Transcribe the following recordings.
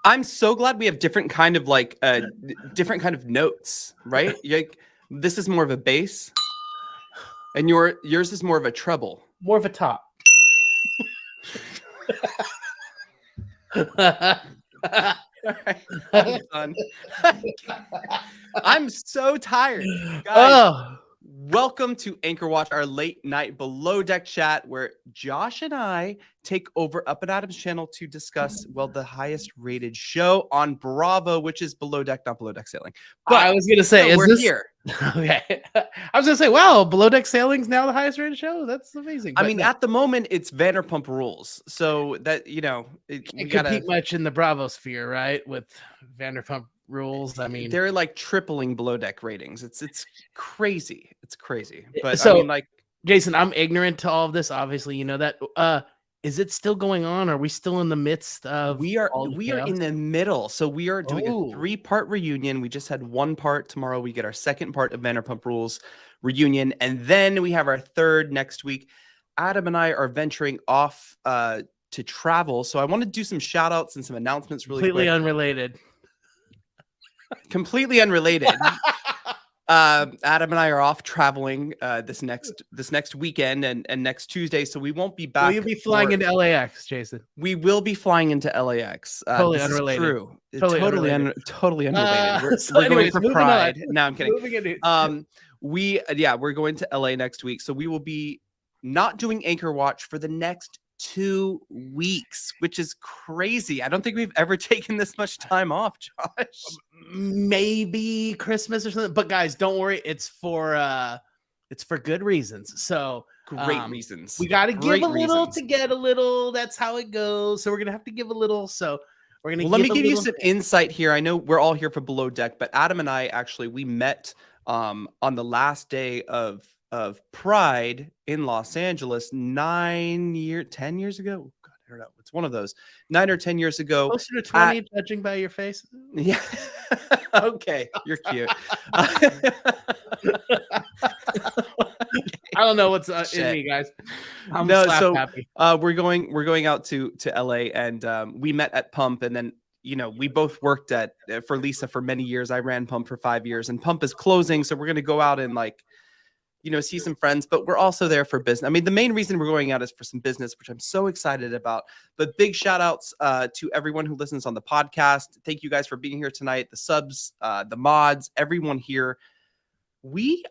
I'm so glad we have different kind of like different kind of notes, right? Like this is more of a bass, and yours is more of a treble, more of a top. All right, I'm done. I'm so tired, guys. Welcome to Anchor Watch, our late night below deck chat where Josh and I take over Up and Adam's channel to discuss, well, the highest rated show on Bravo, which is Below Deck, not Below Deck Sailing. But I was going to say, we're here. Okay. I was going to say, wow, Below Deck Sailing's now the highest rated show. That's amazing. I mean, at the moment, it's Vanderpump Rules. So that, you know, we compete much in the Bravo sphere, right? With Vanderpump Rules. I mean, they're like tripling Below Deck ratings. It's crazy. It's crazy. But so, I mean, like, Jason, I'm ignorant to all of this. Obviously, you know that. Is it still going on? Are we still in the midst of? We are in the middle. So we are doing a 3-part reunion. We just had 1 part. Tomorrow we get our 2nd part of Vanderpump Rules reunion, and then we have our 3rd next week. Adam and I are venturing off to travel. So I want to do some shout outs and some announcements really completely quick. Unrelated. Completely unrelated. Adam and I are off traveling this next weekend and next Tuesday, so we won't be back. Will you be flying into LAX, Jason? We will be flying into LAX. Totally this unrelated. Is true. Totally unrelated. We're going for Pride. No, I'm kidding. We're going to LA next week, so we will be not doing Anchor Watch for the next 2 weeks, which is crazy. I don't think we've ever taken this much time off, Josh. Maybe Christmas or something, but guys, don't worry. It's for good reasons. So great reasons. We got to give a little to get a little. That's how it goes. So we're gonna have to give a little. So we're gonna. Let me give you some insight here. I know we're all here for Below Deck, but Adam and I we met on the last day of Pride in Los Angeles 10 years ago. God, I don't know. It's one of those 9 or 10 years ago. Closer to 20, judging by your face. Yeah. Okay. You're cute. I don't know what's in me, guys. I'm happy. We're going out to LA, and we met at Pump, and then we both worked for Lisa for many years. I ran Pump for 5 years, and Pump is closing, so we're gonna go out and see some friends, but we're also there for business. I mean, the main reason we're going out is for some business, which I'm so excited about. But big shout outs to everyone who listens on the podcast. Thank you guys for being here tonight. The subs, the mods, everyone here. We're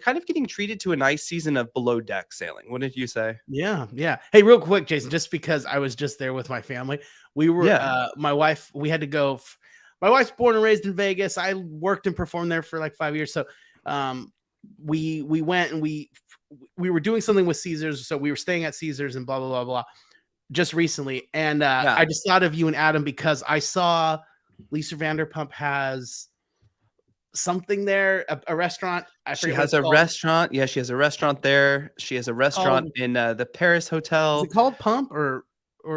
kind of getting treated to a nice season of Below Deck Sailing. What did you say? Yeah. Hey, real quick, Jason, just because I was just there with my family, we were, my wife, we had to go. My wife's born and raised in Vegas. I worked and performed there for like 5 years. So, we went and we were doing something with Caesars, so we were staying at Caesars and blah blah blah blah just recently, and I just thought of you and Adam because I saw Lisa Vanderpump has something there, a restaurant. She has a restaurant. Yeah, she has a restaurant there. She has a restaurant in the Paris Hotel. Is it called Pump or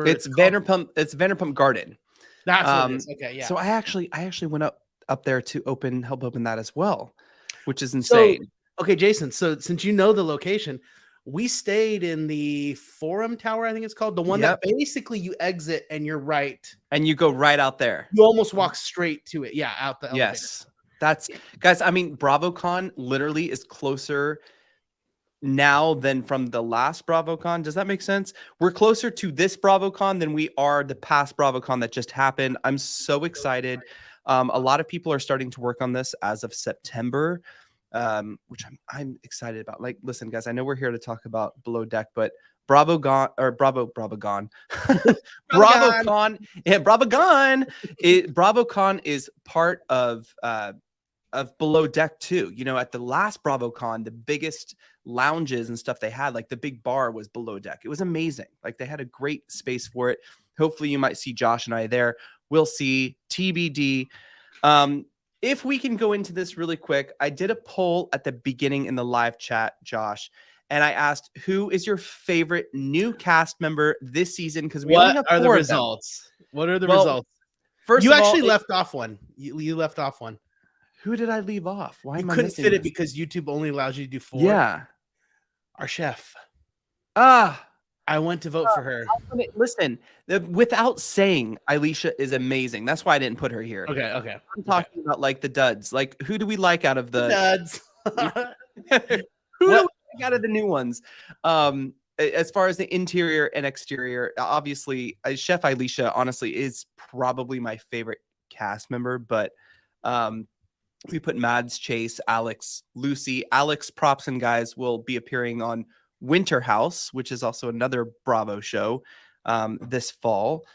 it's Vanderpump? It's Vanderpump Garden. That's what it is. Okay, yeah. So I actually went up there to help open that as well, which is insane. Okay, Jason, so since you know the location, we stayed in the Forum Tower, I think it's called, the one that basically you exit and you're right. And you go right out there. You almost walk straight to it. Yeah, out the elevator. Yes. Guys, I mean, BravoCon literally is closer now than from the last BravoCon. Does that make sense? We're closer to this BravoCon than we are the past BravoCon that just happened. I'm so excited. A lot of people are starting to work on this as of September. Which I'm excited about. Like, listen, guys, I know we're here to talk about Below Deck, but BravoCon. BravoCon is part of Below Deck too. At the last BravoCon, the biggest lounges and stuff they had, like the big bar, was Below Deck. It was amazing. Like, they had a great space for it. Hopefully, you might see Josh and I there. We'll see. TBD. If we can go into this really quick, I did a poll at the beginning in the live chat, Josh, and I asked, who is your favorite new cast member this season? Because we only have 4 of them. What are the results? First, you actually left off one. You left off one. Who did I leave off? Why you couldn't fit it because YouTube only allows you to do 4. Yeah, our chef. I I went to vote for her. Listen, without saying, Alicia is amazing. That's why I didn't put her here. Okay. I'm talking about like the duds. Like, who do we like out of the Duds. who do we like out of the new ones? As far as the interior and exterior, obviously, Chef Alicia, honestly, is probably my favorite cast member. But we put Mads, Chase, Alex, Lucy. Alex, props and guys, will be appearing on Winter House, which is also another Bravo show this fall.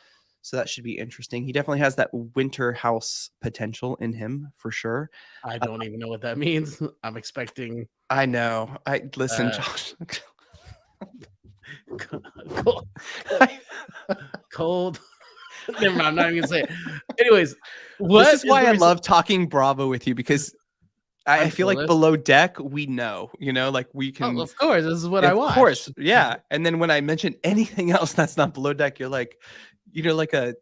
So that should be interesting. He definitely has that Winter House potential in him for sure. I don't even know what that means. I'm expecting. I know. Listen, Josh. Cold. Never mind. I'm not even gonna say it. Anyways, this is why I love talking Bravo with you, because I feel like below deck, we know, like we can. Oh, of course, this is what I watch. Of course, yeah. And then when I mention anything else that's not below deck, you're like, like a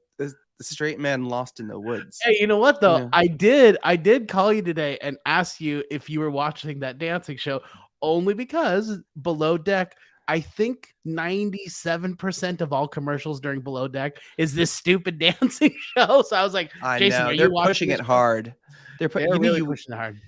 straight man lost in the woods. Hey, you know what though? I did call you today and ask you if you were watching that dancing show, only because below deck, I think 97% of all commercials during Below Deck is this stupid dancing show. So I was like, Jason, are they're you pushing it hard. They're really pushing it hard.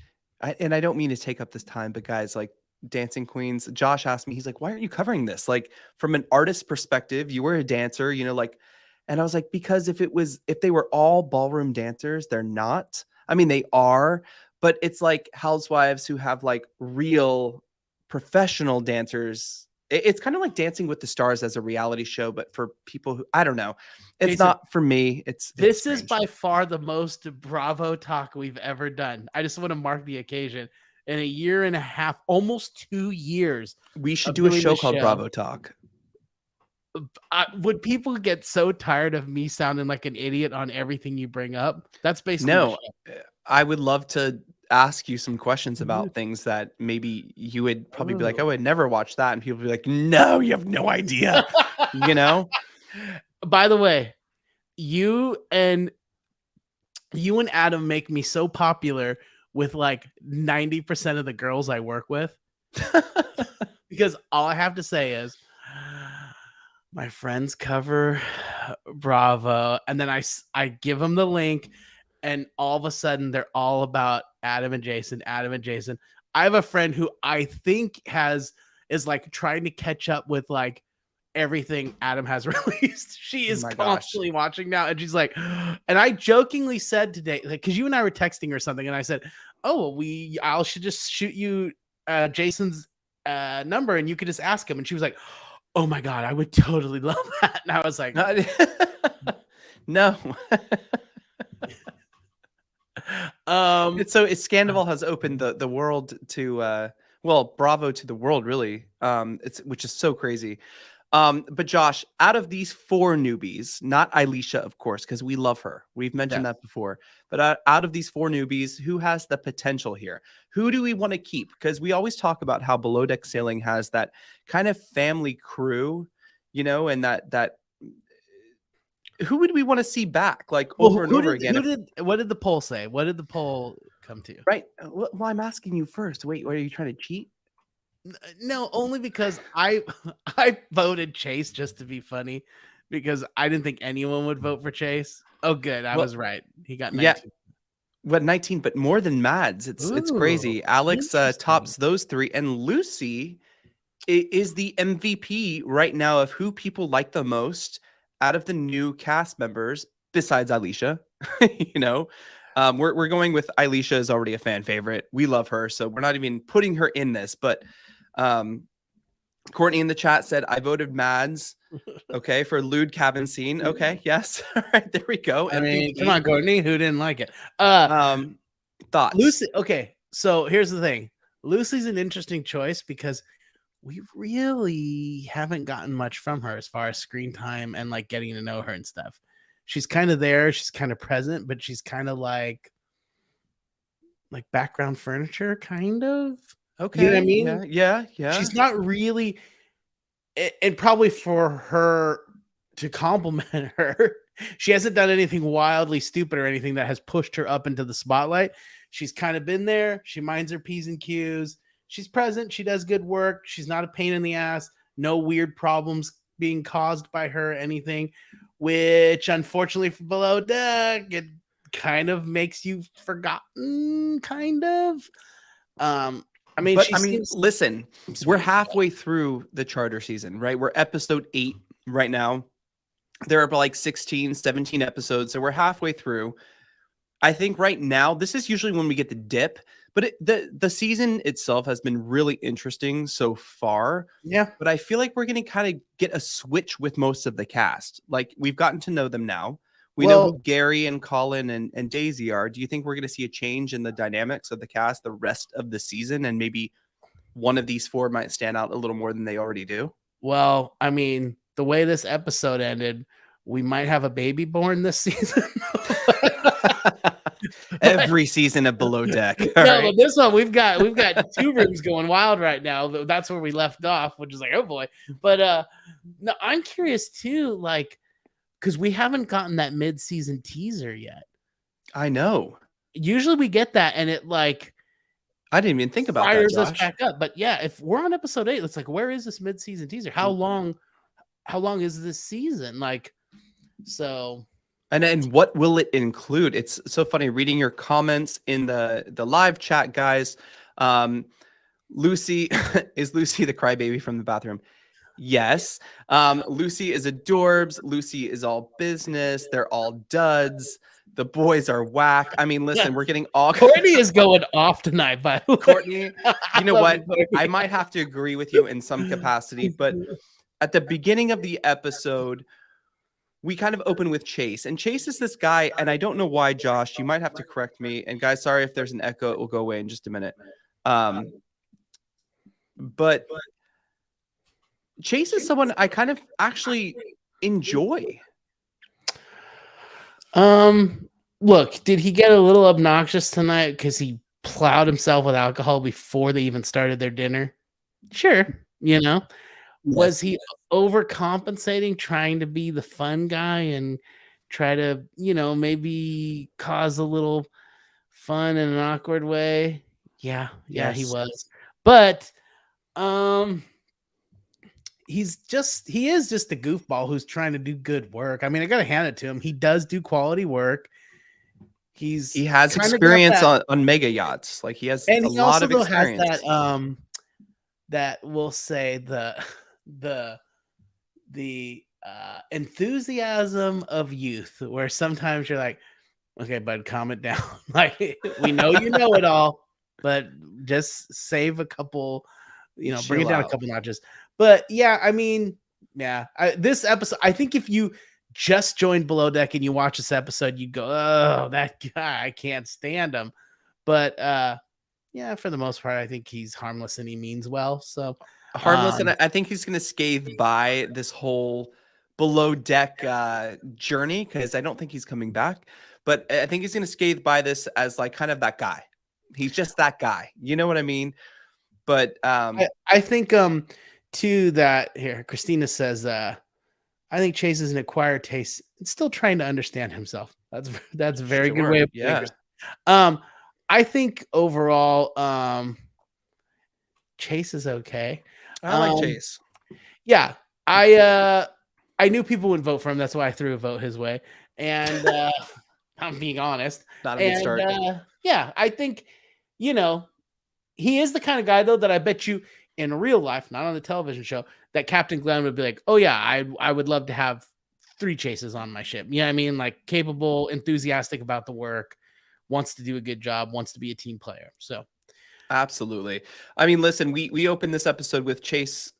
And I don't mean to take up this time, but guys, like Dancing Queens, Josh asked me, he's like, why aren't you covering this? Like, from an artist perspective, you were a dancer, like, and I was like, because if they were all ballroom dancers, they're not. I mean, they are, but it's like housewives who have like real professional dancers. It's kind of like Dancing with the Stars as a reality show, but for people who, I don't know. It's Jason, not for me. This is by far the most Bravo talk we've ever done. I just want to mark the occasion. In a year and a half, almost 2 years. We should do a show called Bravo Talk. Would people get so tired of me sounding like an idiot on everything you bring up? That's basically no. I would love to ask you some questions about things that maybe you would probably be like, I would never watch that, and people would be like, no, you have no idea. By the way, you and Adam make me so popular with like 90% of the girls I work with, because all I have to say is, my friends cover Bravo, and then I give them the link, and all of a sudden they're all about Adam and Jason. I have a friend who I think is like trying to catch up with like everything Adam has released. She is constantly watching now, and she's like, and I jokingly said today, like, because you and I were texting or something, and I said, oh, I should just shoot you Jason's number, and you could just ask him. And she was like, oh my God, I would totally love that. And I was like, no. It's Scandival has opened the world to Bravo to the world, really. Which is so crazy. But Josh, out of these 4 newbies, not Alicia, of course, because we love her. We've mentioned that before. But out of these 4 newbies, who has the potential here? Who do we want to keep? Because we always talk about how Below Deck Sailing has that kind of family crew, and that who would we want to see back, like over and over again? What did the poll say? What did the poll come to? Right. Well, I'm asking you first. Wait, are you trying to cheat? No, only because I voted Chase just to be funny, because I didn't think anyone would vote for Chase. Oh, good. I was right. He got 19. Yeah. What, 19, but more than Mads. It's crazy. Alex tops those 3, and Lucy is the MVP right now of who people like the most out of the new cast members, besides Alicia. We're going with Alicia is already a fan favorite. We love her, so we're not even putting her in this. But Courtney in the chat said, I voted Mads. Okay, for lewd cabin scene. Okay, yes. All right, there we go. I mean, come on, Courtney. Who didn't like it? Thoughts? Lucy. Okay, so here's the thing. Lucy's an interesting choice because we really haven't gotten much from her as far as screen time and like getting to know her and stuff. She's kind of there. She's kind of present, but she's kind of like background furniture, kind of. Okay. You know what I mean? Yeah. She's not really, and probably for her to compliment her, she hasn't done anything wildly stupid or anything that has pushed her up into the spotlight. She's kind of been there. She minds her P's and Q's. She's present. She does good work. She's not a pain in the ass. No weird problems being caused by her, anything, which unfortunately for Below Deck, it kind of makes you forgotten, kind of. I mean, But she I mean, seems listen, sweet, we're but- halfway through the charter season, right? We're episode 8 right now. There are like 16, 17 episodes, so we're halfway through. I think right now, this is usually when we get the dip, but the season itself has been really interesting so far. Yeah. But I feel like we're going to kind of get a switch with most of the cast. Like, we've gotten to know them now. We know who Gary and Colin and Daisy are. Do you think we're going to see a change in the dynamics of the cast the rest of the season? And maybe one of these 4 might stand out a little more than they already do? Well, I mean, the way this episode ended, we might have a baby born this season. Every season of Below Deck. No, Right? but this one we've got 2 rooms going wild right now. That's where we left off, which is like, oh boy. But no, I'm curious too, like, because we haven't gotten that mid-season teaser yet. I know. Usually we get that, and it like I didn't even think about that, fires Josh. us back up. But yeah, if we're on episode 8, it's like, where is this mid-season teaser? How long is this season? Like, so. And what will it include? It's so funny reading your comments in the live chat, guys. Lucy is Lucy the crybaby from the bathroom? Yes. Lucy is adorbs. Lucy is all business. They're all duds. The boys are whack. I mean, listen, we're getting all. Courtney is going off tonight, by the way. Courtney, you know what? You, I might have to agree with you in some capacity, but at the beginning of the episode, we kind of open with Chase, and Chase is this guy, and I don't know why, Josh, you might have to correct me. And guys, sorry if there's an echo, it will go away in just a minute. But Chase is someone I kind of actually enjoy. Look, did he get a little obnoxious tonight because he plowed himself with alcohol before they even started their dinner? Sure, you know. Yes. Was he overcompensating, trying to be the fun guy and try to, maybe cause a little fun in an awkward way? Yeah, yes. He was. But he is just a goofball who's trying to do good work. I mean, I gotta hand it to him. He does do quality work. He has experience on mega yachts. Like, he has a lot of experience. Has that that we'll say the enthusiasm of youth, where sometimes you're like, okay, bud, calm it down. Like, we know you know it all, but just save a couple, bring it down a couple notches. But yeah, I mean, yeah, this episode, I think if you just joined Below Deck and you watch this episode, you go, oh, that guy, I can't stand him. But yeah, for the most part, I think he's harmless and he means well. So harmless, and I think he's going to scathe by this whole Below Deck journey, because I don't think he's coming back. But I think he's going to scathe by this as like kind of that guy. He's just that guy. You know what I mean? But I think to that here, Christina says, I think Chase is an acquired taste and still trying to understand himself. That's a very good way of putting it. I think overall, Chase is okay. I like Chase. Yeah, I knew people would vote for him. That's why I threw a vote his way. And I'm being honest. Not a good start. Yeah, I think, he is the kind of guy, though, that I bet you in real life, not on the television show, that Captain Glenn would be like, oh, yeah, I would love to have 3 Chases on my ship. You know what I mean? Like, capable, enthusiastic about the work, wants to do a good job, wants to be a team player. So, absolutely. I mean, listen, we opened this episode with Chase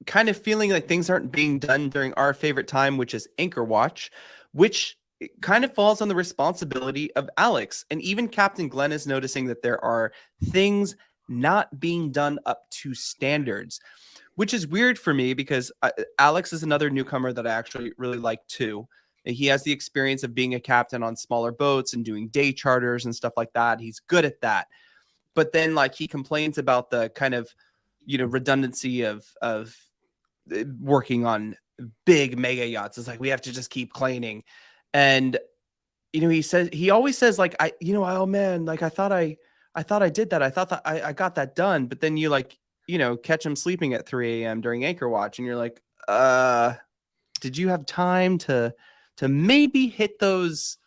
kind of feeling like things aren't being done during our favorite time, which is Anchor Watch, which kind of falls on the responsibility of Alex. And even Captain Glenn is noticing that there are things not being done up to standards, which is weird for me because Alex is another newcomer that I actually really like too. He has the experience of being a captain on smaller boats and doing day charters and stuff like that. He's good at that. But then, like, he complains about the kind of, redundancy of working on big mega yachts. It's like, we have to just keep cleaning. And, he always says, like, oh man, like, I thought I did that. I thought that I got that done. But then you catch him sleeping at 3 a.m. during Anchor Watch. And you're like, did you have time to maybe hit those?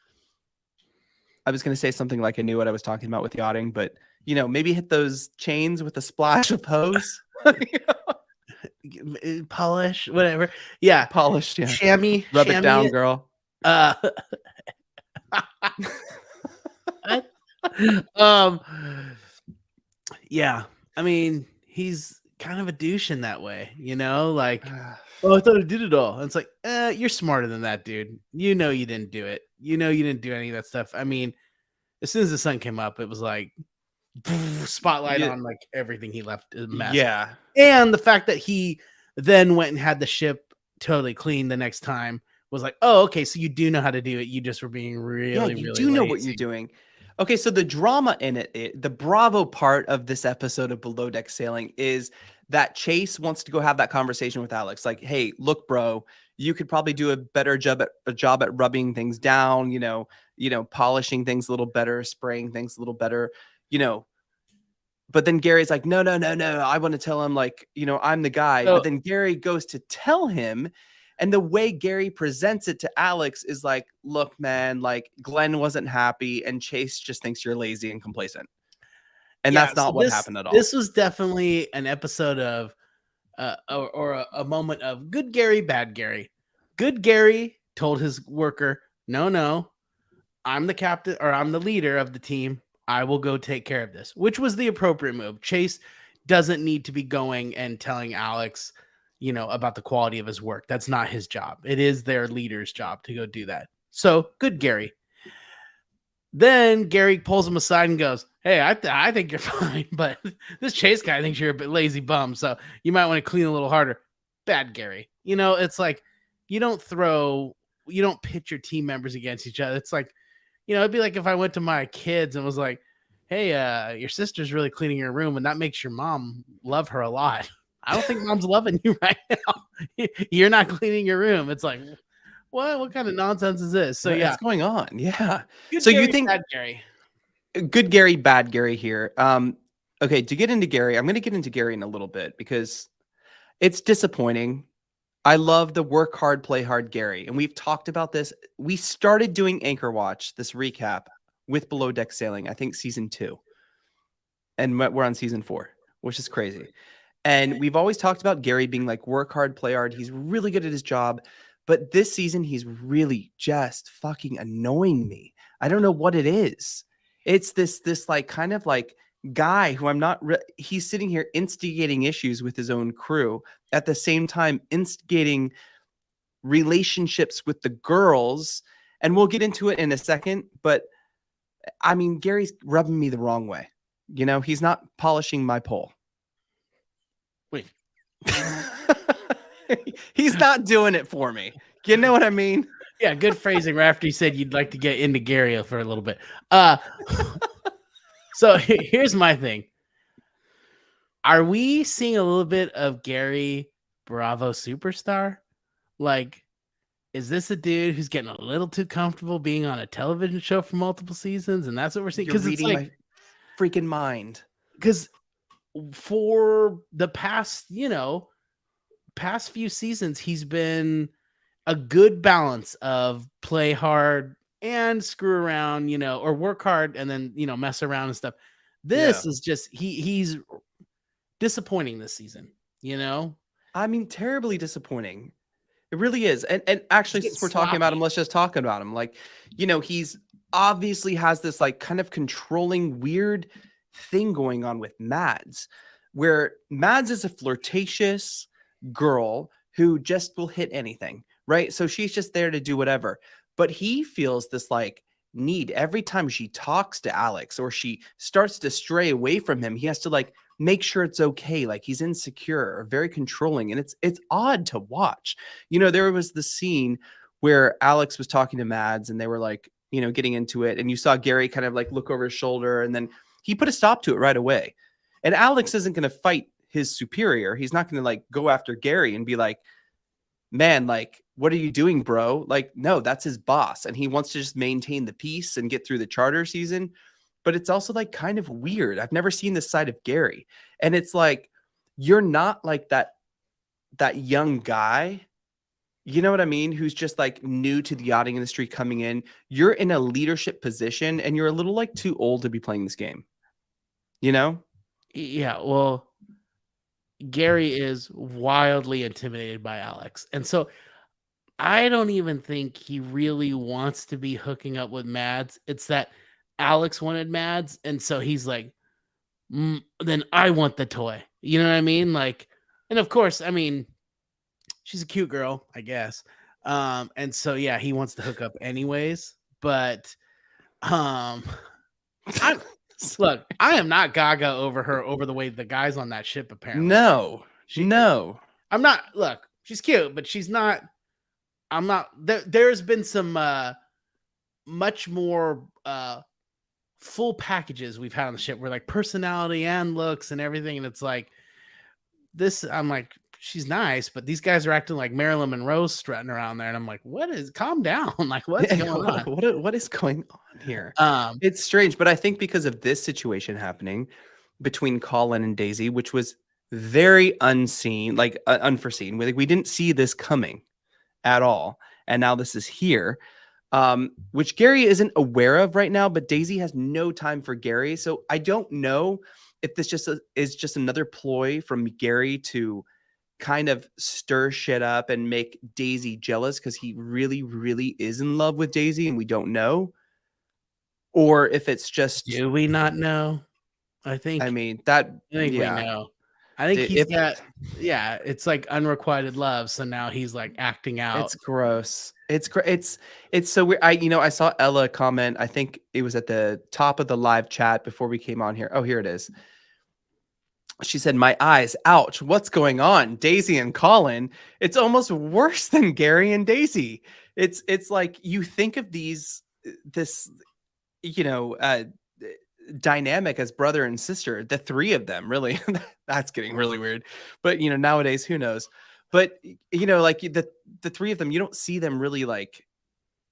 I was going to say something like I knew what I was talking about with yachting, but maybe hit those chains with a splash of hose. Polish, whatever. Yeah. Polished, yeah. Chamois. Rub it down, girl. Yeah. I mean, he's kind of a douche in that way, like, oh, I thought I did it all. And it's like, you're smarter than that, dude. You didn't do it. You didn't do any of that stuff. I mean, as soon as the sun came up, it was like spotlight on like everything he left a mess. Yeah. And the fact that he then went and had the ship totally clean the next time was like, oh, okay, so you do know how to do it. You just were being really, you really do know lazy. what you're doing. Okay, so the drama in it, the Bravo part of this episode of Below Deck Sailing is that Chase wants to go have that conversation with Alex. Like, hey, look, bro, you could probably do a better job at rubbing things down, polishing things a little better, spraying things a little better, But then Gary's like, no. I want to tell him, like, I'm the guy. But then Gary goes to tell him. And the way Gary presents it to Alex is like, look, man, like Glenn wasn't happy and Chase just thinks you're lazy and complacent. And that's not what happened at all. This was definitely an episode of or a moment of good Gary, bad Gary. Good Gary told his worker, no, I'm the captain or I'm the leader of the team. I will go take care of this, which was the appropriate move. Chase doesn't need to be going and telling Alex, about the quality of his work. That's not his job. It is their leader's job to go do that. So good, Gary. Then Gary pulls him aside and goes, hey, I think you're fine, but this Chase guy thinks you're a bit lazy bum, so you might want to clean a little harder. Bad Gary. It's like you don't pit your team members against each other. It's like, it'd be like if I went to my kids and was like, hey, your sister's really cleaning your room, and that makes your mom love her a lot. I don't think mom's loving you right now. You're not cleaning your room. It's like, what kind of nonsense is this? So what's going on? Yeah. Good so Gary, you think bad Gary? Good Gary, bad Gary here. Okay, to get into Gary, I'm going to get into Gary in a little bit because it's disappointing. I love the work hard, play hard Gary. And we've talked about this. We started doing Anchor Watch, this recap with Below Deck Sailing, I think season 2. And we're on season 4, which is crazy. And we've always talked about Gary being like work hard, play hard. He's really good at his job. But this season, he's really just fucking annoying me. I don't know what it is. It's this like kind of like guy who I'm not, he's sitting here instigating issues with his own crew at the same time instigating relationships with the girls. And we'll get into it in a second. But I mean, Gary's rubbing me the wrong way. He's not polishing my pole. Wait. He's not doing it for me. You know what I mean? Yeah, good phrasing right after you said you'd like to get into Gary for a little bit. So here's my thing. Are we seeing a little bit of Gary Bravo superstar? Like, is this a dude who's getting a little too comfortable being on a television show for multiple seasons? And that's what we're seeing? Because it's like my freaking mind. Because for the past few seasons, he's been a good balance of play hard and screw around, or work hard and then, mess around and stuff. This is just, he's disappointing this season, I mean, terribly disappointing. It really is. And actually, since we're talking about him, let's just talk about him. Like, he's obviously has this like kind of controlling weird thing going on with Mads, where Mads is a flirtatious girl who just will hit anything, right? So she's just there to do whatever. But he feels this like need every time she talks to Alex or she starts to stray away from him. He has to like make sure it's okay. Like he's insecure or very controlling. And it's odd to watch. There was the scene where Alex was talking to Mads and they were like, getting into it. And you saw Gary kind of like look over his shoulder and then he put a stop to it right away. And Alex isn't going to fight his superior. He's not going to like go after Gary and be like, man, like, what are you doing, bro? Like, no, that's his boss. And he wants to just maintain the peace and get through the charter season. But it's also like kind of weird. I've never seen this side of Gary. And it's like, you're not like that young guy you know what I mean? Who's just like new to the yachting industry coming in. You're in a leadership position and you're a little like too old to be playing this game. You know? Yeah, well, Gary is wildly intimidated by Alex. And so I don't even think he really wants to be hooking up with Mads. It's that Alex wanted Mads. And so he's like, then I want the toy. You know what I mean? Like, and of course, I mean, she's a cute girl, I guess. And so yeah, he wants to hook up anyways. But I'm look, I am not gaga over her over the way the guys on that ship apparently. No. She No. I'm not look, she's cute, but she's not I'm not there's been some much more full packages we've had on the ship where like personality and looks and everything, and it's like this I'm like she's nice, but these guys are acting like Marilyn Monroe strutting around there, and I'm like, what is calm down? Like what's going on? What is going on here? Um It's strange, but I think because of this situation happening between Colin and Daisy, which was very unseen, like unforeseen. We didn't see this coming at all, and now this is here, which Gary isn't aware of right now. But Daisy has no time for Gary, so I don't know if this is just another ploy from Gary to kind of stir shit up and make Daisy jealous because he really, really is in love with Daisy and we don't know. Or if it's just, do we not know? I mean, that, I think we yeah. know. I think he's If got it's like unrequited love, so now he's like acting out. it's gross. It's so weird. I saw Ella comment, I think it was at the top of the live chat before we came on here. Oh, here it is. She said, "My eyes, ouch, what's going on? Daisy and Colin, it's almost worse than Gary and Daisy." It's like you think of this, you know, dynamic as brother and sister, the three of them, really. That's getting really weird. But nowadays, who knows? But like the three of them, you don't see them really like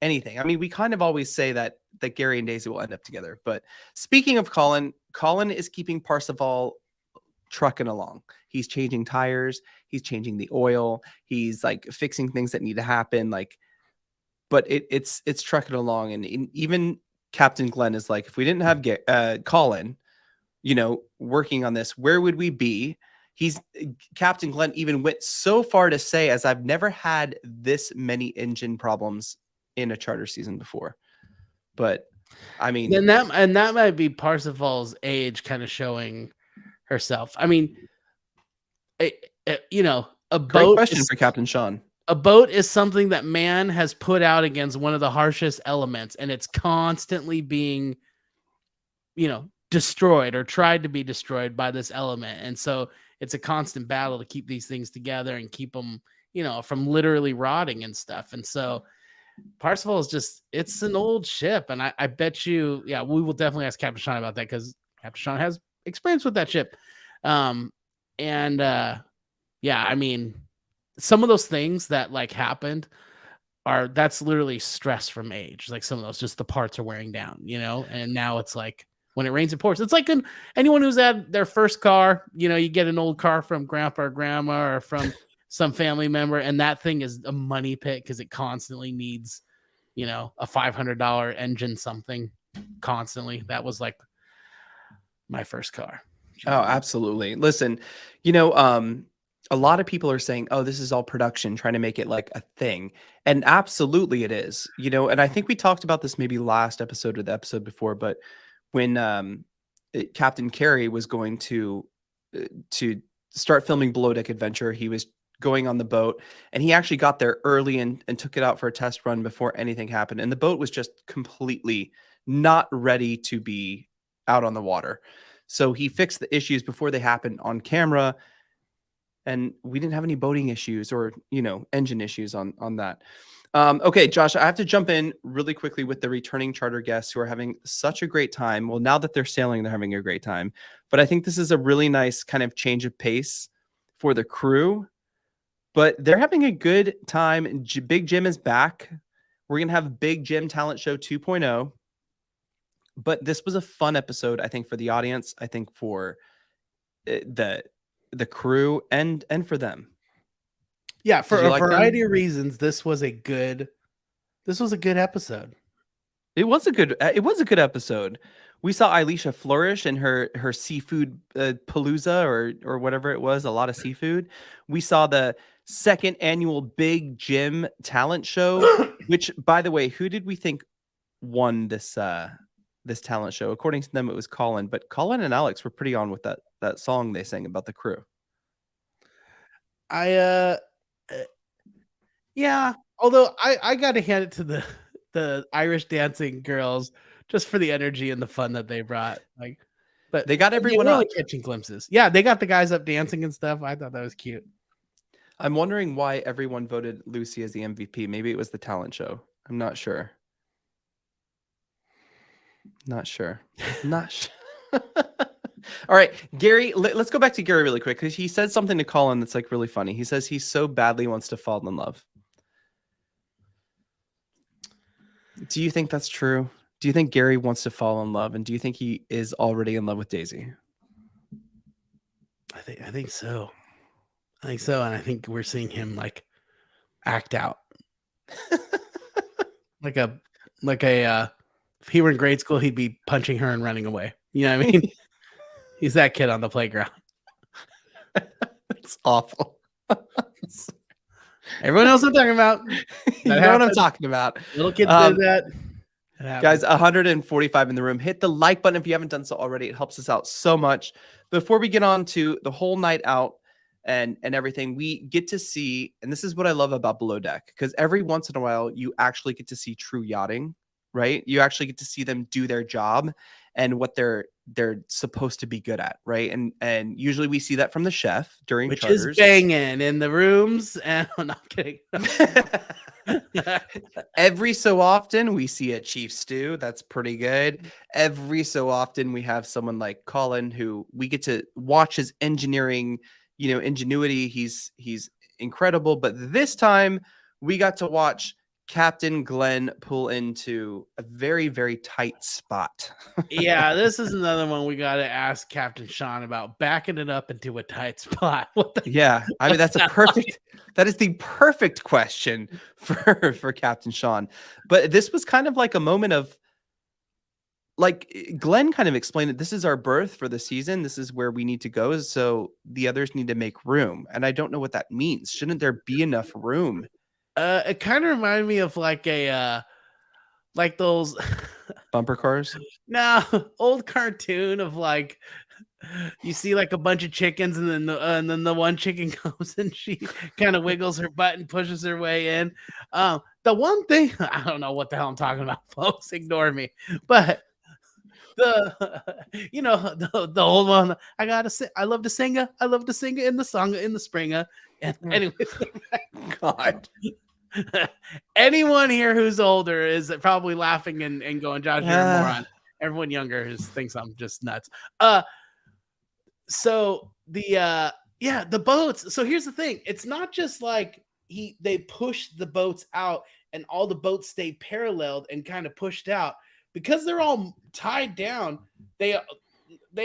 anything. I mean, we kind of always say that Gary and Daisy will end up together. But speaking of Colin, Colin is keeping Parsifal trucking along. He's changing tires, he's changing the oil, he's like fixing things that need to happen, like, but it's trucking along. And even Captain Glenn is like, if we didn't have Colin working on this, where would we be? Captain Glenn even went so far to say, as I've never had this many engine problems in a charter season before. But I mean, and that might be Parsifal's age kind of showing herself. I mean, a great boat question for Captain Sean. A boat is something that man has put out against one of the harshest elements, and it's constantly being, destroyed or tried to be destroyed by this element. And so it's a constant battle to keep these things together and keep them, from literally rotting and stuff. And so Parsifal is it's an old ship. And I bet you, we will definitely ask Captain Sean about that because Captain Sean has experience with that ship. I mean, some of those things that like happened that's literally stress from age. Like some of those, just the parts are wearing down, and now it's like when it rains, it pours. It's like anyone who's had their first car, you get an old car from grandpa or grandma or from some family member, and that thing is a money pit because it constantly needs, a $500 engine, something constantly. That was like my first car. Oh, absolutely. Listen, a lot of people are saying, "Oh, this is all production, trying to make it like a thing," and absolutely it is. And I think we talked about this maybe last episode or the episode before, but when Captain Carey was going to start filming Below Deck Adventure, he was going on the boat, and he actually got there early and took it out for a test run before anything happened, and the boat was just completely not ready to be out on the water. So he fixed the issues before they happened on camera, and we didn't have any boating issues or engine issues on that. Okay, Josh, I have to jump in really quickly with the returning charter guests who are having such a great time. Well, now that they're sailing, they're having a great time. But I think this is a really nice kind of change of pace for the crew. But they're having a good time. Big Jim is back. We're going to have Big Jim Talent Show 2.0. But this was a fun episode, I think, for the audience. I think for the crew and for them. Yeah, Did for you a like variety them? of reasons, this was a good episode. It was a good episode. We saw Elisha flourish in her seafood palooza or whatever it was, a lot of seafood. We saw the second annual Big Jim talent show, which, by the way, who did we think won this talent show? According to them, it was Colin, but Colin and Alex were pretty on with that song they sang about the crew. Yeah, although I gotta hand it to the Irish dancing girls just for the energy and the fun that they brought. Like, but They got again, everyone we're only up. catching glimpses. Yeah, they got the guys up dancing and stuff. I thought that was cute. I'm wondering why everyone voted Lucy as the MVP. Maybe it was the talent show. I'm not sure. Not sure. Not sure. All right, Gary, let's go back to Gary really quick because he said something to Colin that's like really funny. He says he so badly wants to fall in love. Do you think that's true? Do you think Gary wants to fall in love? And do you think he is already in love with Daisy? I think so. I think so. And I think we're seeing him like act out. like a if he were in grade school, he'd be punching her and running away. You know what I mean? He's that kid on the playground. It's awful. Everyone knows what I'm talking about. You know what I'm talking about. Little kids did that. Guys, 145 in the room. Hit the like button if you haven't done so already. It helps us out so much. Before we get on to the whole night out and everything, we get to see, and this is what I love about Below Deck, because every once in a while you actually get to see true yachting, right? You actually get to see them do their job and what they're supposed to be good at, right? And usually we see that from the chef during which charters. Is banging in the rooms. And I'm not kidding. Every so often we see a chief stew. That's pretty good. Every so often we have someone like Colin who we get to watch his engineering, ingenuity. He's incredible. But this time we got to watch Captain Glenn pull into a very, very tight spot. Yeah, this is another one we got to ask Captain Sean about backing it up into a tight spot. Yeah, I mean that is the perfect question for Captain Sean. But this was kind of like a moment of, like, Glenn kind of explained it. This is our berth for the season. This is where we need to go. So the others need to make room. And I don't know what that means. Shouldn't there be enough room? It kind of reminded me of like like those bumper cars. No, old cartoon of like you see like a bunch of chickens, and then the one chicken comes and she kind of wiggles her butt and pushes her way in. The one thing I don't know what the hell I'm talking about, folks. Ignore me, but the old one. I love to sing in the song in the springer. And anyways, God. Anyone here who's older is probably laughing and going, Josh, you're a moron. Everyone younger thinks I'm just nuts. So the boats. So here's the thing. It's not just like they pushed the boats out and all the boats stayed paralleled and kind of pushed out because they're all tied down. They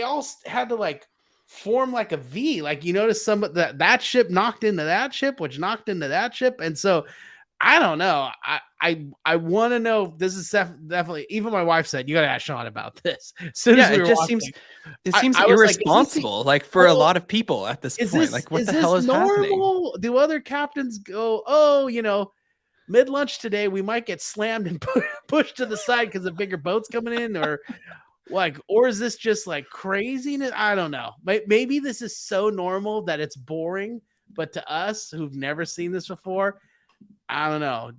all had to like form like a V. Like, you notice that ship knocked into that ship, which knocked into that ship. And so I don't know. I want to know. This is definitely. Even my wife said you got to ask Sean about this. It seems irresponsible. Like for a lot of people at this point. Like, what the hell is happening? Do other captains go? Oh, mid lunch today we might get slammed and pushed to the side because of bigger boats coming in, or is this just like craziness? I don't know. Maybe this is so normal that it's boring, but to us who've never seen this before. I don't know.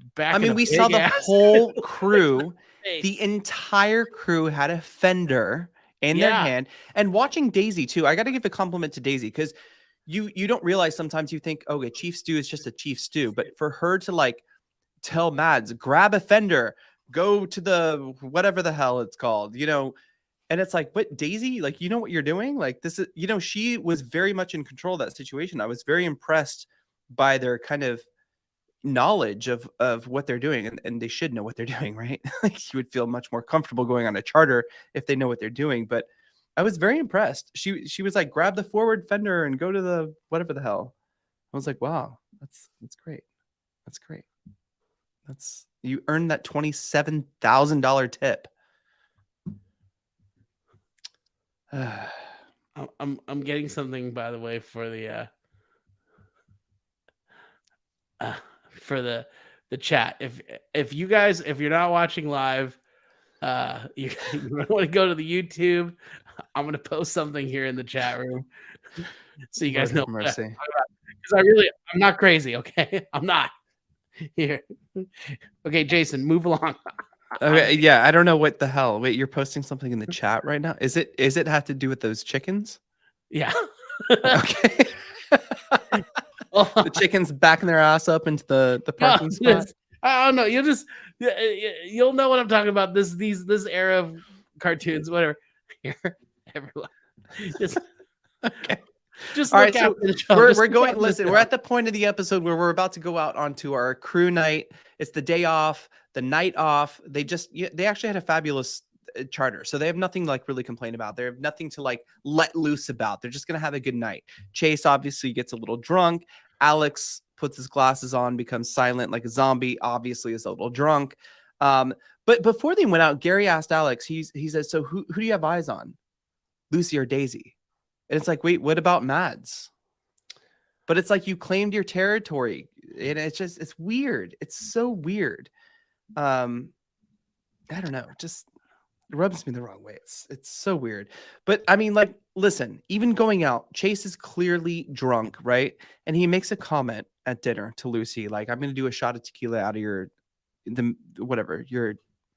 We saw the whole crew. The entire crew had a fender in their hand. And watching Daisy too, I got to give a compliment to Daisy because you don't realize sometimes you think, oh, a chief stew is just a chief stew. But for her to like tell Mads, grab a fender, go to the whatever the hell it's called, and it's like, what, Daisy, like, you know what you're doing? Like, this is, she was very much in control of that situation. I was very impressed by their kind of knowledge of what they're doing, and they should know what they're doing, right? Like, you would feel much more comfortable going on a charter if they know what they're doing. But I was very impressed. She was like, grab the forward fender and go to the whatever the hell. I was like, wow, That's great. That's great. You earned that $27,000 tip. I'm getting something, by the way, for the chat. If you guys, if you're not watching live, you want to go to the YouTube. I'm gonna post something here in the chat room so you guys know. Mercy. Because I'm not crazy, okay? I'm not here. Okay, Jason, move along. Okay, yeah, I don't know what the hell. Wait, you're posting something in the chat right now? Is it have to do with those chickens? Yeah. Okay. The chickens backing their ass up into the parking spot. I don't know. You'll know what I'm talking about. This era of cartoons, whatever. Here, everyone. Okay. Just all look right, so we're going. Listen, we're at the point of the episode where we're about to go out onto our crew night. It's the day off, the night off. They actually had a fabulous charter, so they have nothing like really complain about. They have nothing to like let loose about. They're just gonna have a good night. Chase obviously gets a little drunk. Alex puts his glasses on, becomes silent like a zombie. Obviously, is a little drunk. But before they went out, Gary asked Alex. He says, "So who do you have eyes on, Lucy or Daisy?" And it's like, wait, what about Mads? But it's like you claimed your territory, and it's weird. It's so weird. I don't know. Just rubs me the wrong way. It's so weird. But I mean, like, listen, even going out, Chase is clearly drunk, right? And he makes a comment at dinner to Lucy, like, I'm gonna do a shot of tequila out of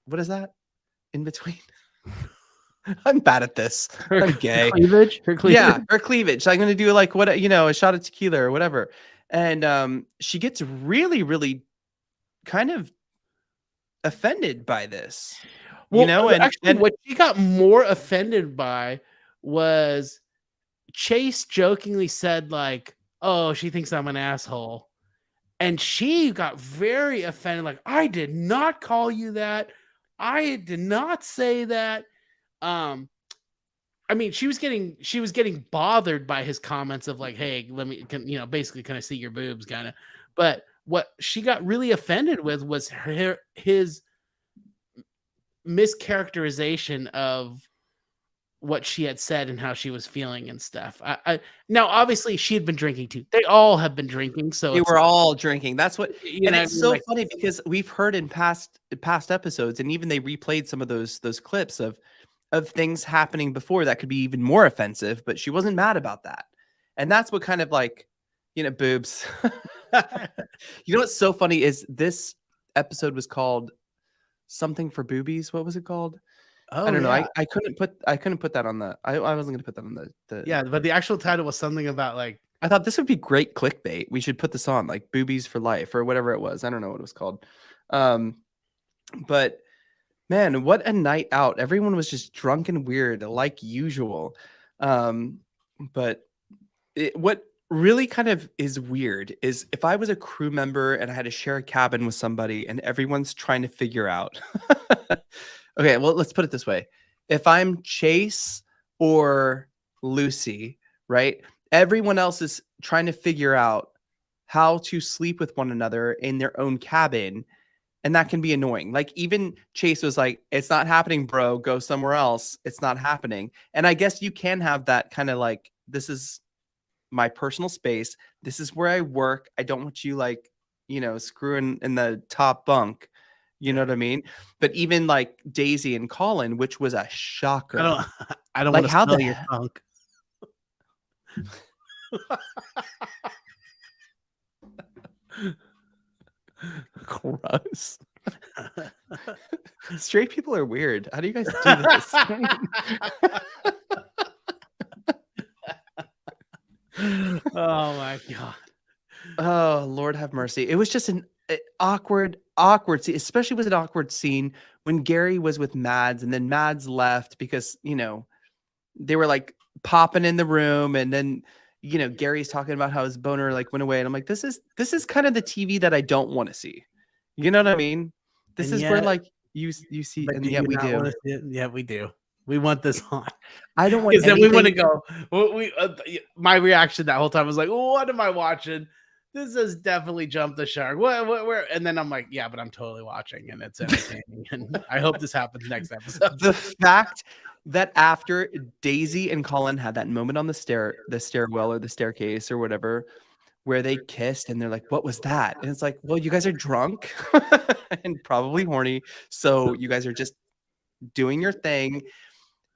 what is that? In between. I'm bad at this. I'm gay. Her cleavage. Yeah, her cleavage. I'm gonna do like a shot of tequila or whatever. And she gets really, really kind of offended by this. Well, and what she got more offended by was Chase jokingly said, like, "Oh, she thinks I'm an asshole." And she got very offended, like, "I did not call you that. I did not say that." I mean, she was getting bothered by his comments of like, "Hey, basically, can I see your boobs?" kind of. But what she got really offended with was his mischaracterization of what she had said and how she was feeling and stuff. Now, obviously, she had been drinking too. They all have been drinking, so they were all drinking. That's what, and it's so like, funny because we've heard in past episodes, and even they replayed some of those clips of things happening before that could be even more offensive, but she wasn't mad about that. And that's what kind of like, boobs. You know what's so funny is this episode was called something for boobies. What was it called? Oh, I don't know. I couldn't put that on the I wasn't gonna put that on the yeah, but the actual title was something about like, I thought this would be great clickbait. We should put this on like boobies for life or whatever it was. I don't know what it was called. But man, what a night out. Everyone was just drunk and weird like usual. But what really kind of is weird is if I was a crew member and I had to share a cabin with somebody and everyone's trying to figure out. Okay, well, let's put it this way. If I'm Chase or Lucy, right? Everyone else is trying to figure out how to sleep with one another in their own cabin. And that can be annoying. Like even Chase was like, "It's not happening, bro. Go somewhere else. It's not happening." And I guess you can have that kind of like, this is my personal space. This is where I work. I don't want you like, screwing in the top bunk. You know what I mean? But even like Daisy and Colin, which was a shocker. I don't like, want to smell your funk. Gross. Straight people are weird. How do you guys do this? Oh my god. Oh, Lord have mercy. It was just an awkward scene, especially was an awkward scene when Gary was with Mads and then Mads left because, they were like popping in the room and then, Gary's talking about how his boner like went away. And I'm like, this is kind of the TV that I don't want to see. You know what I mean? This is where like you see, and yet we do. Yeah, we do. We want this on. I don't want because then we want to go. My reaction that whole time was like, "What am I watching? this has definitely jumped the shark. What, where? And then I'm like, yeah, but I'm totally watching, and it's entertaining. And I hope this happens next episode. The fact that after Daisy and Colin had that moment on the stairwell or the staircase or whatever, where they kissed and they're like, what was that? And it's like, well, you guys are drunk and probably horny. So you guys are just doing your thing.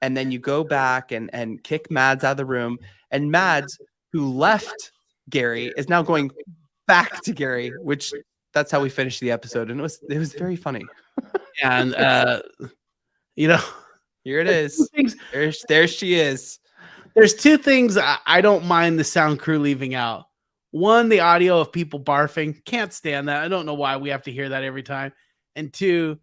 And then you go back and kick Mads out of the room. And Mads, who left Gary, is now going back to Gary, which that's how we finished the episode. And it was very funny. And you know, here it is. There she is. There's two things I don't mind the sound crew leaving out. One, the audio of people barfing. Can't stand that. I don't know why we have to hear that every time. And two,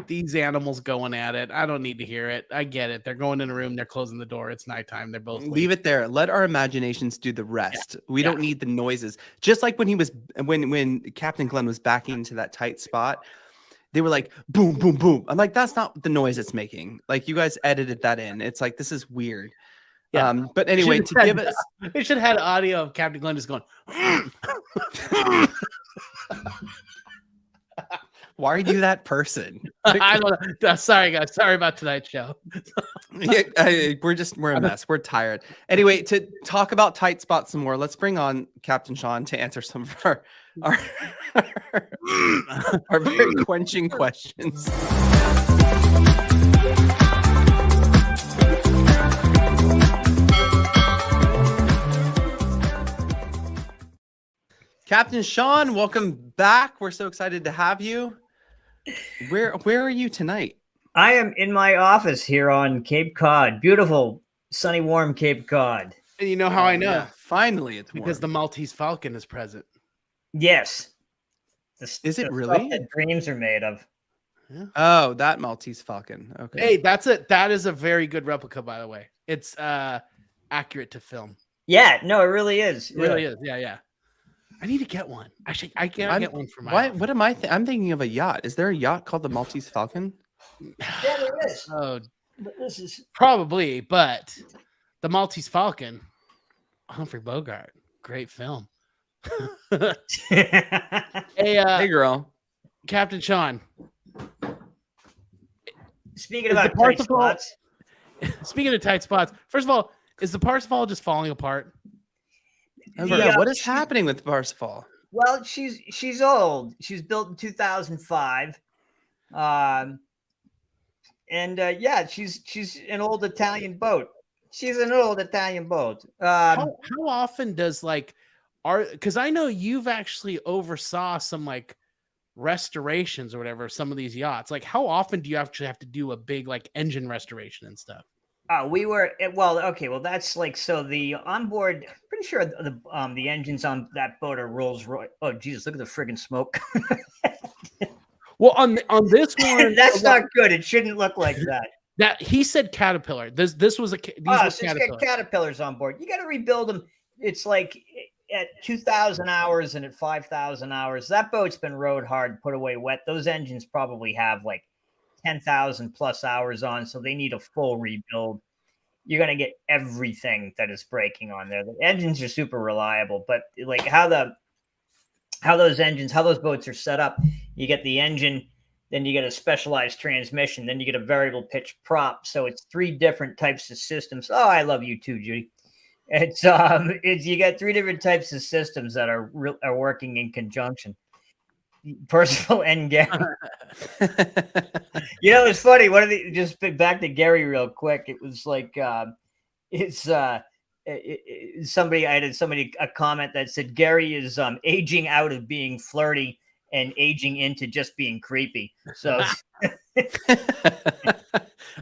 these animals going at it. I don't need to hear it. I get it. They're going in a room. They're closing the door. It's nighttime. They're both leave it there. Let our imaginations do the rest. Yeah. We don't need the noises. Just like when Captain Glenn was backing into that tight spot, they were like, boom, boom, boom. I'm like, that's not the noise it's making. Like, you guys edited that in. It's like, this is weird. Yeah. But anyway, it should have had audio of Captain Glenn just going. Why are you that person? I don't know. Sorry, guys. Sorry about tonight's show. Yeah, we're a mess. We're tired. Anyway, to talk about tight spots some more, let's bring on Captain Sean to answer some of our very quenching questions. Captain Sean, welcome back. We're so excited to have you. Where are you tonight? I am in my office here on Cape Cod. Beautiful, sunny, warm Cape Cod. And you know how I know? Yeah, finally, it's warm. Because the Maltese Falcon is present. Yes. Is it really? That dreams are made of. Yeah. Oh, that Maltese Falcon. Okay. Hey, that is a very good replica, by the way. It's accurate to film. Yeah, no, it really is. It really is. Yeah. I need to get one. Actually, I can't get one for my. What am I? I'm thinking of a yacht. Is there a yacht called the Maltese Falcon? Yeah, there is. Oh, but this is probably. But the Maltese Falcon, Humphrey Bogart, great film. Hey, girl, Captain Sean. Speaking about tight spots. Speaking of tight spots, first of all, is the Parsifal just falling apart? What is happening with Parsifal? Well, she's old. She was built in 2005, and she's an old Italian boat. She's an old Italian boat. How often does because I know you've actually oversaw some restorations or whatever some of these yachts. Like, how often do you actually have to do a big engine restoration and stuff? Well, that's so the onboard, pretty sure the engines on that boat are Rolls Royce. Oh, Jesus, look at the friggin' smoke. Well, on this one, that's not good. It shouldn't look like that. That he said Caterpillar. This was Caterpillar. Caterpillars on board. You got to rebuild them. It's like at 2,000 hours and at 5,000 hours. That boat's been rode hard, put away wet. Those engines probably have 10,000 plus hours on, so they need a full rebuild. You're going to get everything that is breaking on there. The engines are super reliable, but how those boats are set up, you get the engine, then you get a specialized transmission, then you get a variable pitch prop. So it's 3 different types of systems. Oh, I love you too, Judy. It's you got 3 different types of systems that are working in conjunction. Percival and Gary. It's funny. Just back to Gary real quick. It was somebody a comment that said Gary is aging out of being flirty and aging into just being creepy. So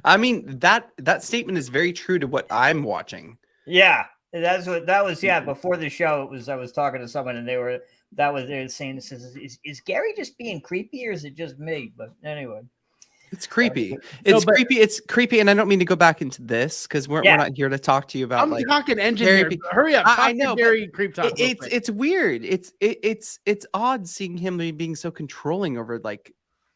I mean, that statement is very true to what I'm watching. Yeah, that was. Yeah, before the show, I was talking to someone and they were saying, is Gary just being creepy or is it just me? But anyway. It's creepy. It's creepy, and I don't mean to go back into this because we're not here to talk to you about. I'm talking engineer. Hurry up! I know. Gary creep talk. It's weird. It's odd seeing him being so controlling over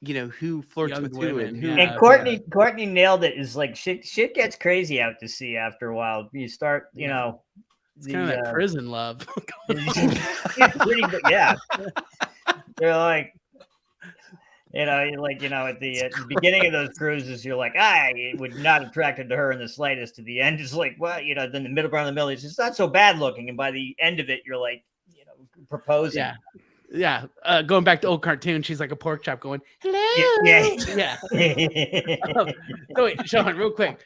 who flirts with who and who. And Courtney nailed it. Is shit gets crazy out to sea after a while. You start It's kind of that prison love. It's pretty good, yeah. They're like, at the beginning of those cruises, you're like, I would not attracted to her in the slightest. To the end, it's like, well, then the middle, around the middle, it's not so bad looking, and by the end of it, you're like, proposing. Yeah. Going back to old cartoons, she's like a pork chop going, hello. Yeah. So wait, Sean, real quick.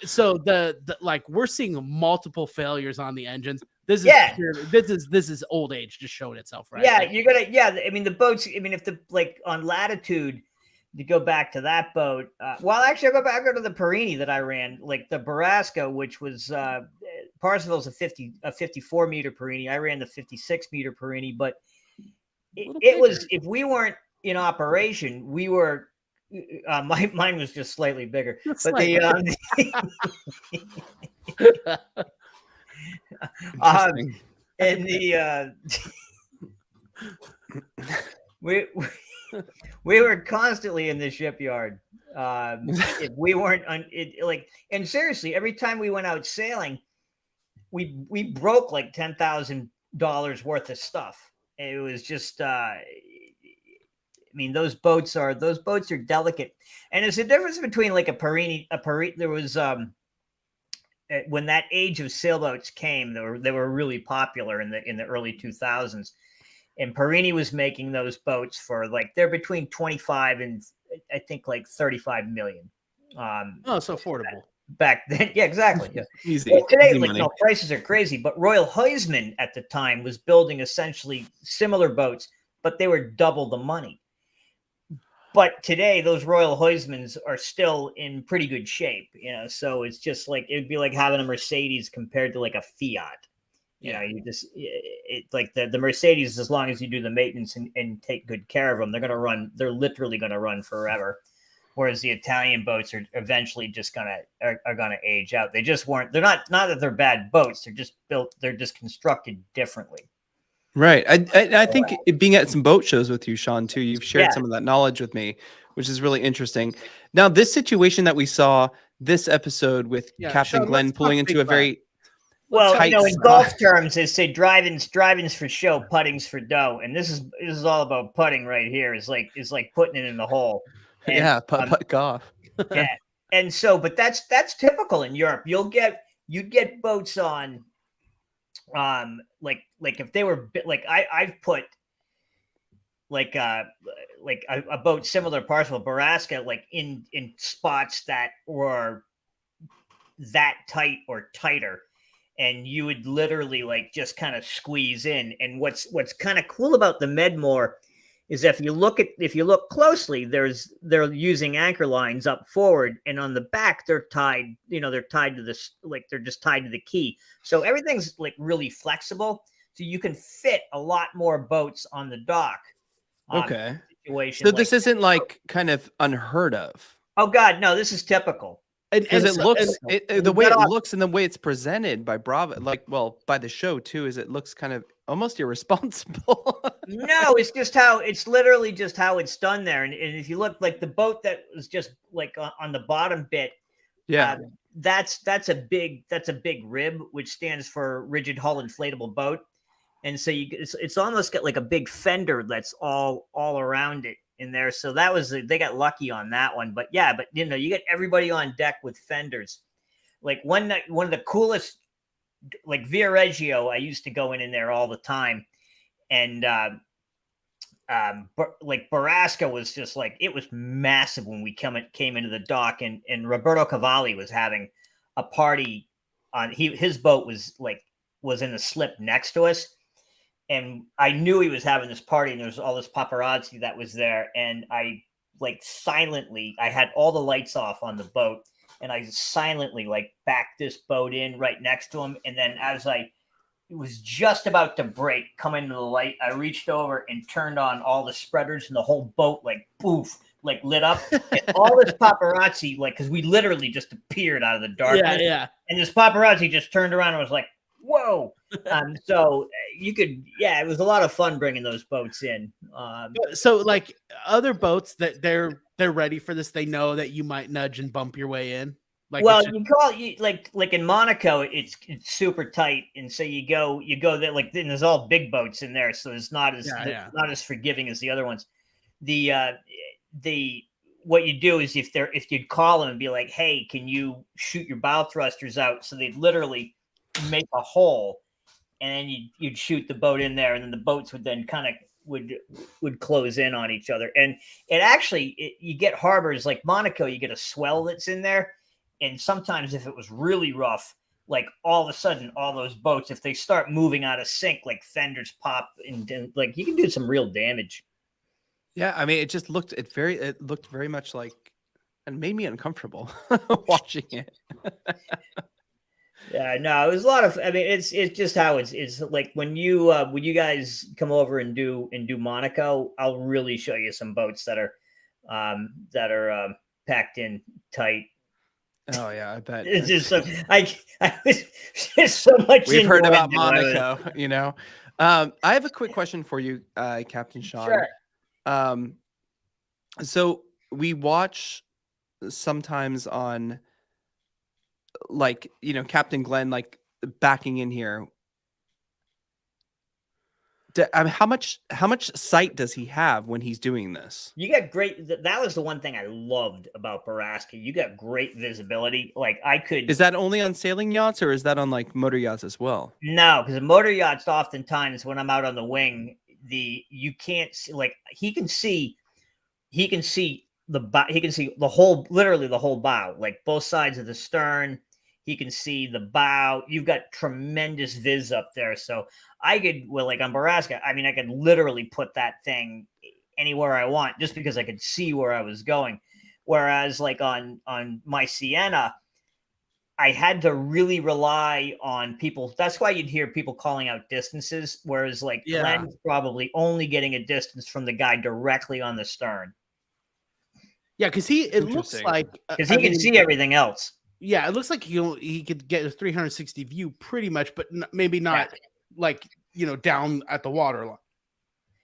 So the we're seeing multiple failures on the engines. This is old age just showing itself, right? Yeah, I mean, the boats. I mean, if on Latitude, to go back to that boat. Actually, I'll go to the Perini that I ran, like the Barasca, which was Parsifal's a 54 meter Perini. I ran the 56 meter Perini, but it was, if we weren't in operation, we were. Mine was just slightly bigger, but we were constantly in the shipyard. If we weren't and seriously, every time we went out sailing, we broke like $10,000 worth of stuff. It was just I mean, those boats are delicate, and there's a difference between like a Perini. There was when that age of sailboats came, they were really popular in the early 2000s, and Perini was making those boats for they're between 25 and I think like 35 million. So affordable back then. Yeah, exactly. Yeah. Easy. Well, today, easy no, prices are crazy, but Royal Huysman at the time was building essentially similar boats, but they were double the money. But today, those Royal Huysmans are still in pretty good shape, so it's just like, it'd be like having a Mercedes compared to like a Fiat. You just, like the Mercedes, as long as you do the maintenance and take good care of them, they're literally going to run forever. Whereas the Italian boats are eventually just gonna age out. They just weren't, they're not that they're bad boats. They're just constructed differently. Right. I think being at some boat shows with you, Sean, too, you've shared some of that knowledge with me, which is really interesting. Now, this situation that we saw this episode with Captain Sean, Glenn pulling into a very in golf terms, they say driving's for show, putting's for dough, and this is all about putting right here. Is like putting it in the hole. And, putt golf. Yeah, and so, but that's typical in Europe. You'd get boats on. Like if they were I've put like a boat similar to Parsifal Barasca in spots that were that tight or tighter, and you would literally just kind of squeeze in. And what's kind of cool about the Medmore is if you look closely, they're using anchor lines up forward, and on the back they're tied. They're tied to this, they're just tied to the key. So everything's really flexible, so you can fit a lot more boats on the dock. Okay. Situation. So this isn't kind of unheard of. Oh God, no! This is typical. Because it looks the way it looks and the way it's presented by Bravo, by the show too, is it looks kind of almost irresponsible. No, it's literally just how it's done there. And if you look, the boat that was just on the bottom bit, that's a big rib, which stands for rigid hull inflatable boat. And so it's almost got a big fender that's all around it in there. So they got lucky on that one. But you get everybody on deck with fenders. One night, one of the coolest, Via Reggio, I used to go in there all the time. And Barasca was just it was massive when we came into the dock, and Roberto Cavalli was having a party on his boat was in the slip next to us. And I knew he was having this party, and there was all this paparazzi that was there. And I silently, I had all the lights off on the boat, and I silently backed this boat in right next to him. And then as it was just about to break, come into the light, I reached over and turned on all the spreaders, and the whole boat poof, lit up. And all this paparazzi, because we literally just appeared out of the darkness. Yeah. And this paparazzi just turned around and was like, whoa. So you could, it was a lot of fun bringing those boats in. So other boats that they're ready for this, they know that you might nudge and bump your way in. Like, well, it's just, you call it like in Monaco, it's super tight, and so you go there like then there's all big boats in there, so it's not as yeah. not as forgiving as the other ones. The what you do is if you'd call them and be like, hey, can you shoot your bow thrusters out? So they'd literally make a hole, and then you'd shoot the boat in there, and then the boats would then kind of would close in on each other. And it actually you get harbors like Monaco, you get a swell that's in there, and sometimes if it was really rough, like all of a sudden all those boats, if they start moving out of sync, like fenders pop, and like you can do some real damage. Yeah, I mean, it looked very much like, and made me uncomfortable watching it. Yeah, no, it was a lot of. I mean, it's just how it's like when you guys come over and do Monaco, I'll really show you some boats that are packed in tight. Oh yeah, I bet. It's just so I was just so much. We've heard about innuendo. Monaco, you know. I have a quick question for you, Captain Sean. Sure. So we watch sometimes on, like, you know, Captain Glenn like backing in here. How much sight does he have when he's doing this? You got great. That was the one thing I loved about Baraska. You got great visibility. Like I could. Is that only on sailing yachts, or is that on like motor yachts as well? No, because motor yachts, oftentimes when I'm out on the wing, you can't see, like he can see the whole, literally the whole bow, like both sides of the stern. He can see the bow. You've got tremendous viz up there. So I could, well, like on Baraska, I mean, I could literally put that thing anywhere I want just because I could see where I was going. Whereas like on my Sienna, I had to really rely on people. That's why you'd hear people calling out distances. Whereas like Glenn's probably only getting a distance from the guy directly on the stern. Yeah, because it looks like because he can see everything else. Yeah, it looks like he could get a 360 view pretty much, but maybe not like, you know, down at the water line.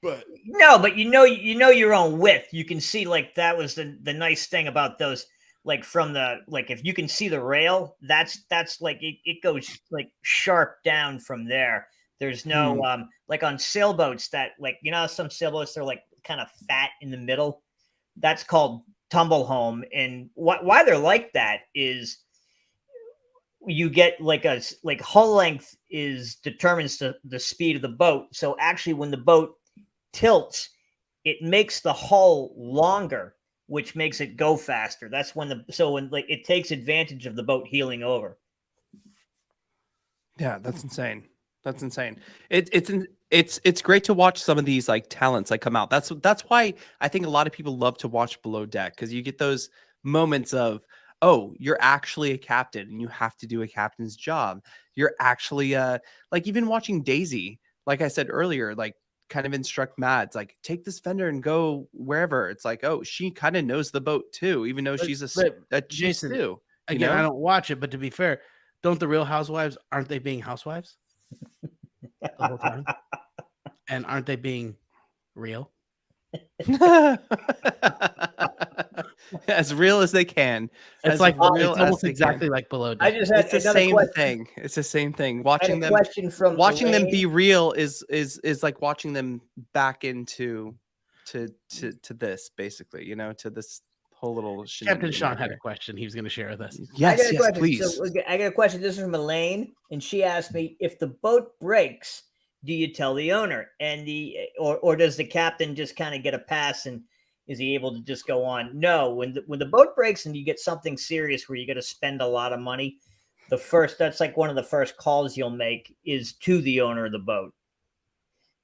But no, but you know your own width. You can see, like, that was the nice thing about those, like from the, like if you can see the rail, that's like it goes like sharp down from there. There's no like on sailboats that, like, you know, some sailboats they're like kind of fat in the middle. That's called tumble home. And why they're like that is you get like hull length determines the speed of the boat. So actually when the boat tilts, it makes the hull longer, which makes it go faster. That's when it takes advantage of the boat heeling over. Yeah, that's insane. That's insane. It's great to watch some of these like talents like come out. That's why I think a lot of people love to watch Below Deck, because you get those moments of, oh, you're actually a captain and you have to do a captain's job. You're actually like even watching Daisy, like I said earlier, like kind of instruct Mads, like take this fender and go wherever. It's like, oh, she kind of knows the boat too, even though she's a Jason too. Again, I don't watch it, but to be fair, don't the Real Housewives, aren't they being housewives the whole time? And aren't they being real? As real as they can. It's like real, it's almost exactly like Below Deck. It's the same thing. It's the same thing. Watching them be real is like watching them back into to this, basically, you know, to this whole little Captain Sean had a question he was going to share with us. Yes, please. So I got a question. This is from Elaine, and she asked me, if the boat breaks, do you tell the owner, and or does the captain just kind of get a pass, and is he able to just go on? No, when the boat breaks and you get something serious where you got to spend a lot of money, that's like one of the first calls you'll make is to the owner of the boat,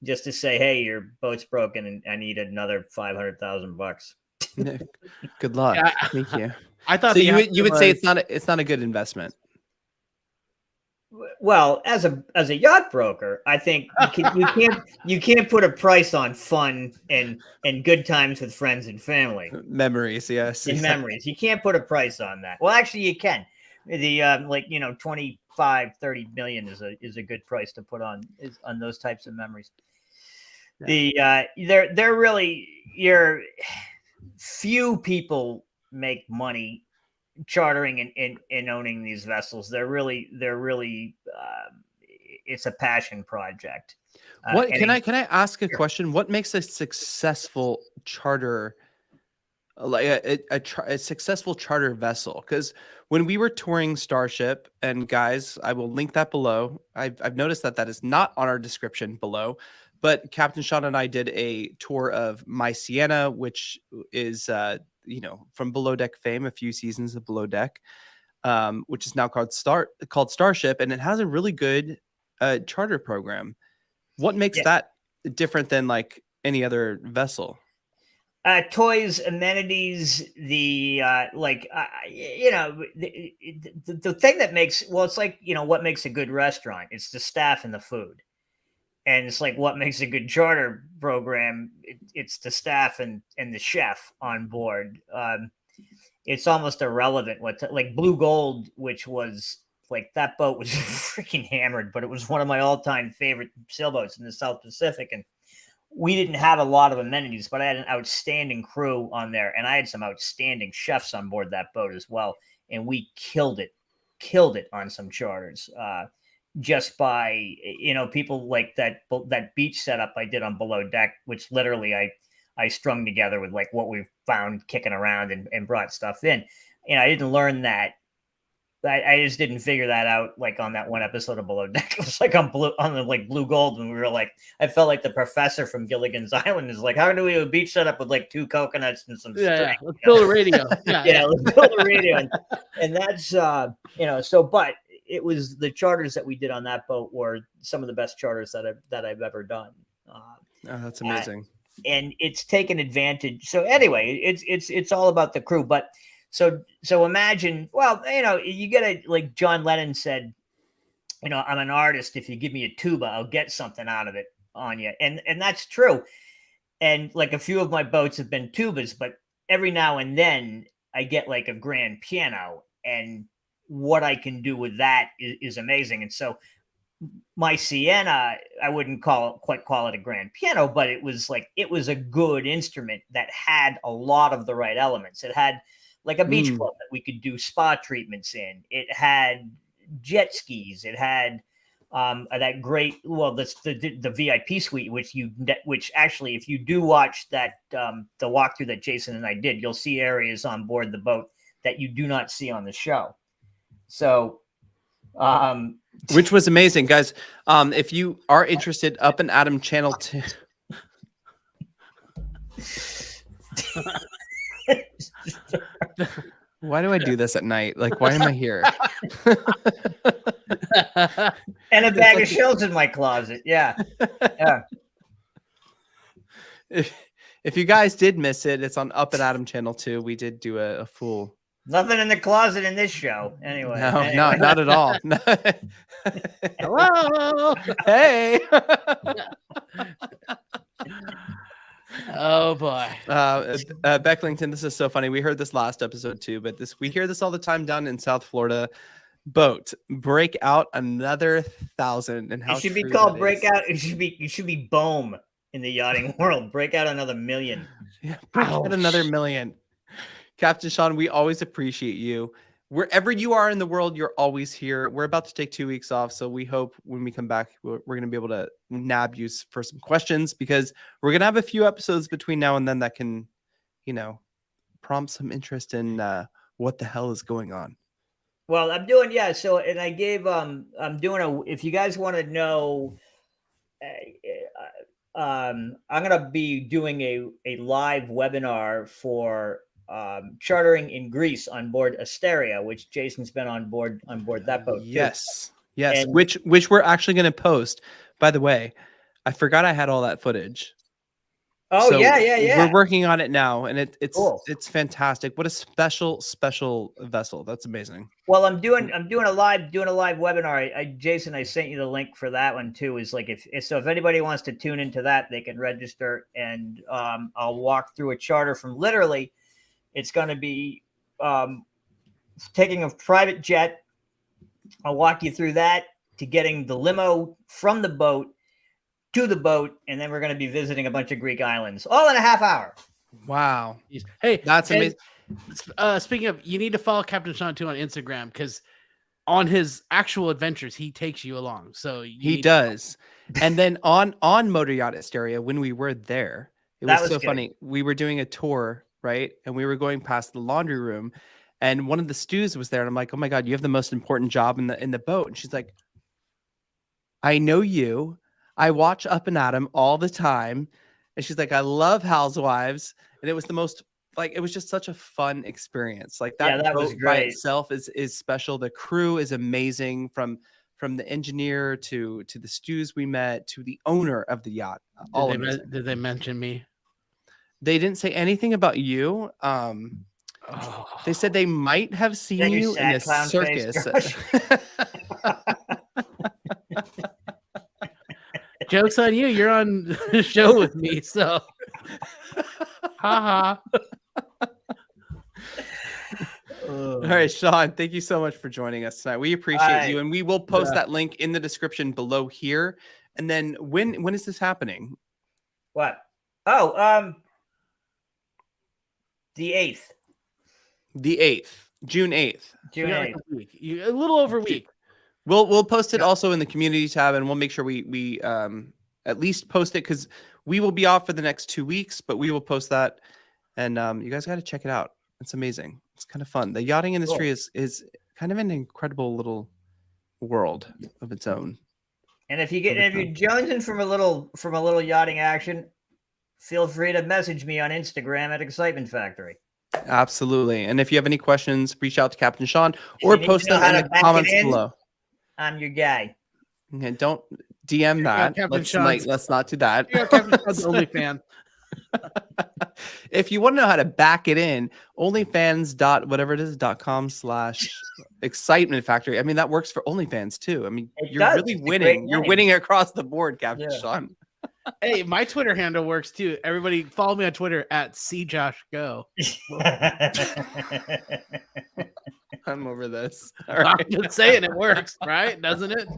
just to say, hey, your boat's broken and I need another $500,000. Good luck. Yeah. Thank you. I thought so. You would say it's not a good investment. Well, as a yacht broker, I think you can't put a price on fun and good times with friends and family. Memories, yes. And memories. You can't put a price on that. Well, actually you can. The 25-30 million is a good price to put on those types of memories. Yeah. They're really, few people make money chartering and owning these vessels. They're really it's a passion project. What can I ask a question? What makes a successful charter, like a successful charter vessel? Because when we were touring Starship, and guys, I will link that below. I've noticed that is not on our description below, but Captain Sean and I did a tour of My Sienna, which is from Below Deck fame, a few seasons of Below Deck, which is now called Starship, and it has a really good charter program. What makes that different than like any other vessel? Toys, amenities, the thing that makes, well, it's like, what makes a good restaurant? It's the staff and the food. And it's like, what makes a good charter program? It's the staff and the chef on board. It's almost irrelevant like Blue Gold, which was like, that boat was freaking hammered, but it was one of my all-time favorite sailboats in the South Pacific. And we didn't have a lot of amenities, but I had an outstanding crew on there, and I had some outstanding chefs on board that boat as well. And we killed it on some charters, just by, people like that beach setup I did on Below Deck, which literally I strung together with like what we found kicking around and brought stuff in. And I didn't learn that. I just didn't figure that out like on that one episode of Below Deck. It was like on the Blue Gold, and we were like, I felt like the professor from Gilligan's Island is like, how do we have a beach set up with like 2 coconuts and some string? Yeah. Let's build a radio. Let's build a radio. And that's but it was the charters that we did on that boat were some of the best charters that I've ever done. That's amazing. And it's taken advantage. So anyway, it's all about the crew, but. So imagine, well, you get like John Lennon said, I'm an artist. If you give me a tuba, I'll get something out of it on you. And that's true. And like a few of my boats have been tubas, but every now and then I get like a grand piano, and what I can do with that is amazing. And so My Sienna, I wouldn't quite call it a grand piano, but it was a good instrument that had a lot of the right elements. It had like a beach club that we could do spa treatments in. It had jet skis. It had that great, that's the VIP suite, which actually, if you do watch that, the walkthrough that Jason and I did, you'll see areas on board the boat that you do not see on the show. So, which was amazing, guys. If you are interested, Up and Adam channel 2. Why do I do this at night? Like, why am I here? And a bag of shells in my closet. Yeah. If you guys did miss it, it's on Up and Adam channel 2. We did do a full. Nothing in the closet in this show. Anyway. No, not at all. Hello. Hey. Oh boy. Becklington, this is so funny. We heard this last episode too, but we hear this all the time down in South Florida. Boat break out another 1,000, and how it should be called breakout. It should be boom in the yachting world. Break out another million. Yeah, break out another million. Captain Sean, we always appreciate you. Wherever you are in the world, you're always here. We're about to take 2 weeks off, so we hope when we come back, we're going to be able to nab you for some questions, because we're going to have a few episodes between now and then that can, prompt some interest in what the hell is going on. Well, I'm doing, so, and I gave, I'm doing if you guys want to know, I'm going to be doing a live webinar for chartering in Greece on board Asteria, which Jason's been on board that boat. Yes. Too. And which we're actually going to post. By the way, I forgot I had all that footage. Oh, so yeah. We're working on it now, and it's cool. It's fantastic. What a special vessel. That's amazing. Well, I'm doing a live webinar. Jason, I sent you the link for that one too. Is like if anybody wants to tune into that, they can register, and I'll walk through a charter from literally. It's going to be taking a private jet. I'll walk you through that to getting the limo from the boat to the boat, and then we're going to be visiting a bunch of Greek islands, all in a half hour. Wow. Hey, That's amazing. Speaking of, you need to follow Captain Sean too on Instagram, because on his actual adventures, he takes you along. So He does. And then on Motor Yacht Hysteria, when we were there, it was so funny. We were doing a tour, right? And we were going past the laundry room, and one of the stews was there. And I'm like, oh my God, you have the most important job in the boat. And she's like, I know you. I watch Up and Atom all the time. And she's like, I love Housewives. And it was the most, like, it was just such a fun experience. Like that was boat by great. itself is special. The crew is amazing, from the engineer to the stews we met to the owner of the yacht. Did they mention me? They didn't say anything about you. They said they might have seen you in a circus. Joke's on you. You're on the show with me, so haha. All right, Sean, thank you so much for joining us tonight. We appreciate you, and we will post that link in the description below here. And then when is this happening? What? Oh, the 8th. The 8th, June 8th. June 8th. A little over a week. We'll post it also in the community tab, and we'll make sure we at least post it, because we will be off for the next 2 weeks, but we will post that, and you guys got to check it out. It's amazing. It's kind of fun. The yachting industry is kind of an incredible little world of its own. And if you're jonesing from a little yachting action, feel free to message me on Instagram at Excitement Factory. Absolutely. And if you have any questions, reach out to Captain Sean or post them in the comments below. I'm your guy. Okay, don't DM that. Let's not do that. Captain Sean's OnlyFans. If you want to know how to back it in, onlyfans.com/excitement factory. I mean, that works for OnlyFans too. I mean, you're really winning. You're winning across the board, Captain Sean. Hey, my Twitter handle works too. Everybody follow me on Twitter at SeeJoshGo. I'm over this. All right. I'm just saying it works, right? Doesn't it?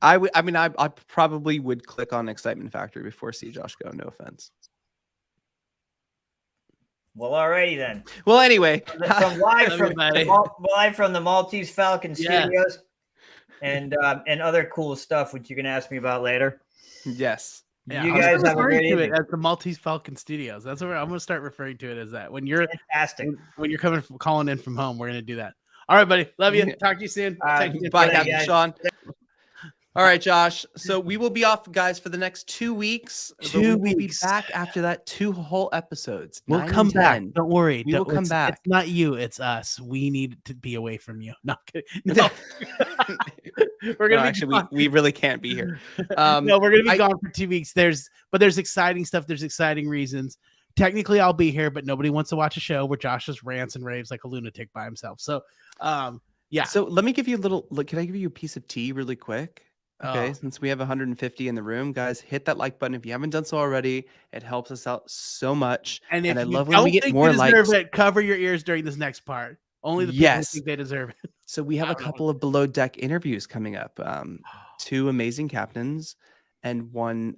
I probably would click on Excitement Factory before SeeJoshGo. No offense. Well, alrighty then. Well, anyway, live from the Maltese Falcon Studios, and other cool stuff which you can ask me about later. Yes. Yeah, you guys have a great evening. As the Maltese Falcon Studios. That's what I'm going to start referring to it as. That when you're fantastic. When you're calling in from home, we're going to do that. All right, buddy. Love you. Talk to you soon. Bye, Captain Sean. All right, Josh. So we will be off, guys, for the next 2 weeks. We'll be back after that. 2 whole episodes. We'll come back. Don't worry. We'll come back. It's not you. It's us. We need to be away from you. No. We're gonna we really can't be here. No, we're gonna be gone for 2 weeks. There's exciting stuff. There's exciting reasons. Technically, I'll be here, but nobody wants to watch a show where Josh just rants and raves like a lunatic by himself. So, yeah. So let me give you a little. Can I give you a piece of tea really quick? Okay, since we have 150 in the room, guys, hit that like button if you haven't done so already. It helps us out so much, and I love when we get more likes. Cover your ears during this next part. Only the people who think they deserve it. So we have a couple of below deck interviews coming up. 2 amazing captains, and one.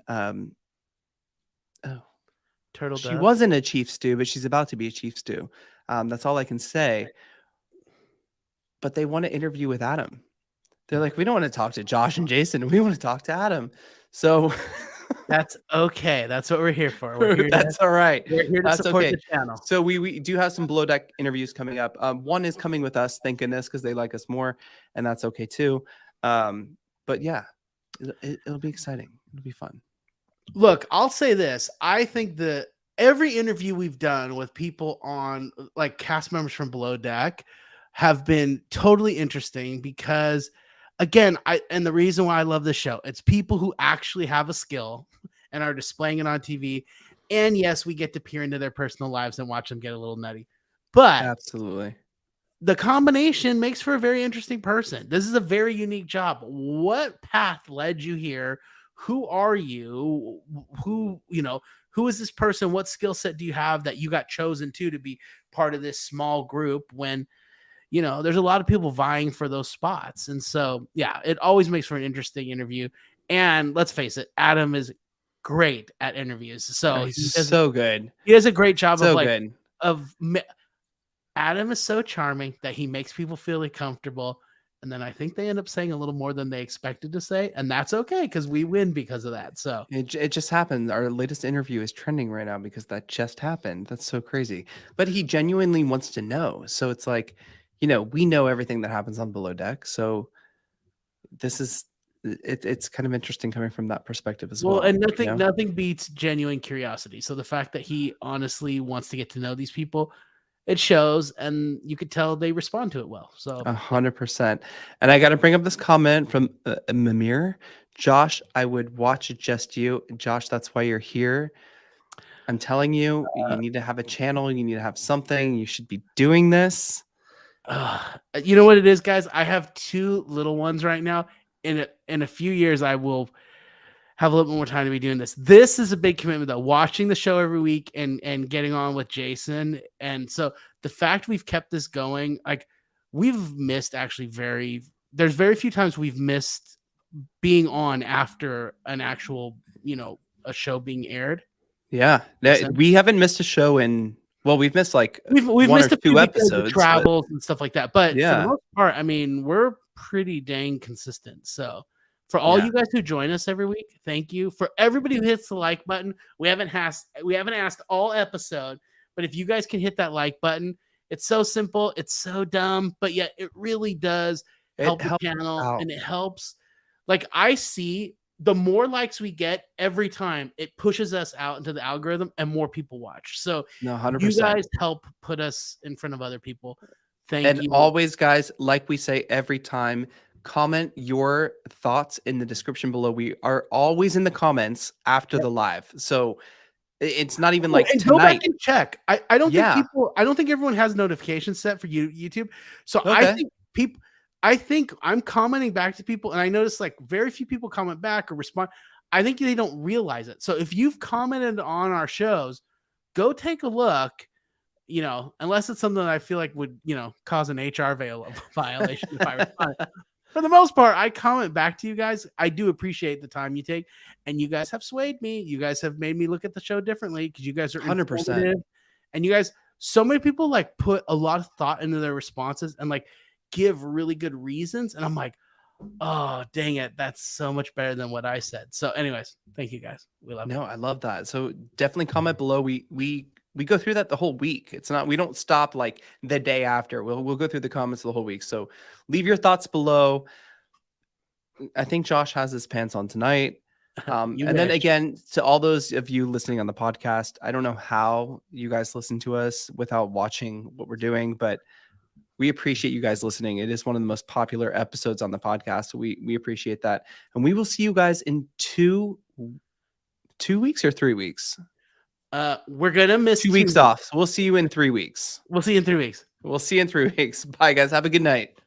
Turtle. She wasn't a chief stew, but she's about to be a chief stew. That's all I can say. But they want to interview with Adam. They're like, we don't want to talk to Josh and Jason. We want to talk to Adam. So that's okay. That's what we're here for. That's all right. We're here to support the channel. So we do have some below deck interviews coming up. One is coming with us, thank goodness, because they like us more, and that's okay too. But yeah, it'll be exciting. It'll be fun. Look, I'll say this. I think that every interview we've done with people on like cast members from Below Deck have been totally interesting because, again, and the reason why I love this show, it's people who actually have a skill and are displaying it on TV. And yes, we get to peer into their personal lives and watch them get a little nutty. But absolutely, the combination makes for a very interesting person. This is a very unique job. What path led you here? Who are you? Who is this person? What skill set do you have that you got chosen to be part of this small group when, there's a lot of people vying for those spots. And so, yeah, it always makes for an interesting interview. And let's face it, Adam is great at interviews. So he's so good. He does a great job So of like good. Adam is so charming that he makes people feel comfortable. And then I think they end up saying a little more than they expected to say. And that's okay because we win because of that. So it just happened. Our latest interview is trending right now because that just happened. That's so crazy. But he genuinely wants to know. So it's like, you know, we know everything that happens on Below Deck. So this is it's kind of interesting coming from that perspective as well. And you know? nothing beats genuine curiosity. So the fact that he honestly wants to get to know these people, it shows, and you could tell they respond to it well. So 100%. And I got to bring up this comment from Mimir. Josh, I would watch Just You. Josh, that's why you're here. I'm telling you, you need to have a channel. You need to have something. You should be doing this. You know what it is, guys? I have 2 little ones right now. In a few years, I will have a little bit more time to be doing this. This is a big commitment, though. Watching the show every week and getting on with Jason, and so the fact we've kept this going, like we've missed there's very few times we've missed being on after an actual, a show being aired. Yeah, we haven't missed a show in. Well, we've missed we've 1 missed or 2 episodes, of travels and stuff like that. But yeah, for the most part, I mean, we're pretty dang consistent. So for all you guys who join us every week, thank you. For everybody who hits the like button, we haven't asked all episode, but if you guys can hit that like button, it's so simple, it's so dumb, but yet it really does help the channel out. And it helps. Like I see the more likes we get every time, it pushes us out into the algorithm and more people watch. So 100%. You guys help put us in front of other people. Thank you. And always, guys, like we say every time, comment your thoughts in the description below. We are always in the comments after the live. So it's not even like and tonight. Go back and check. I don't think everyone has notifications set for YouTube. So I think I'm commenting back to people, and I notice like very few people comment back or respond. I think they don't realize it. So if you've commented on our shows, go take a look, unless it's something that I feel like would, cause an HR violation if I respond. For the most part, I comment back to you guys. I do appreciate the time you take, and you guys have swayed me. You guys have made me look at the show differently because you guys are 100%. And you guys, so many people like put a lot of thought into their responses and like give really good reasons. And I'm like, oh, dang it. That's so much better than what I said. So anyways, thank you guys. We love it. No, I love that. So definitely comment below. We go through that the whole week. It's not, we don't stop like the day after. We'll go through the comments the whole week. So leave your thoughts below. I think Josh has his pants on tonight. And then again, to all those of you listening on the podcast, I don't know how you guys listen to us without watching what we're doing, but we appreciate you guys listening. It is one of the most popular episodes on the podcast. So we appreciate that. And we will see you guys in 2 weeks or 3 weeks. We're gonna miss 2 weeks off. So we'll see you in 3 weeks. We'll see you in 3 weeks. We'll see you in 3 weeks. Bye, guys. Have a good night.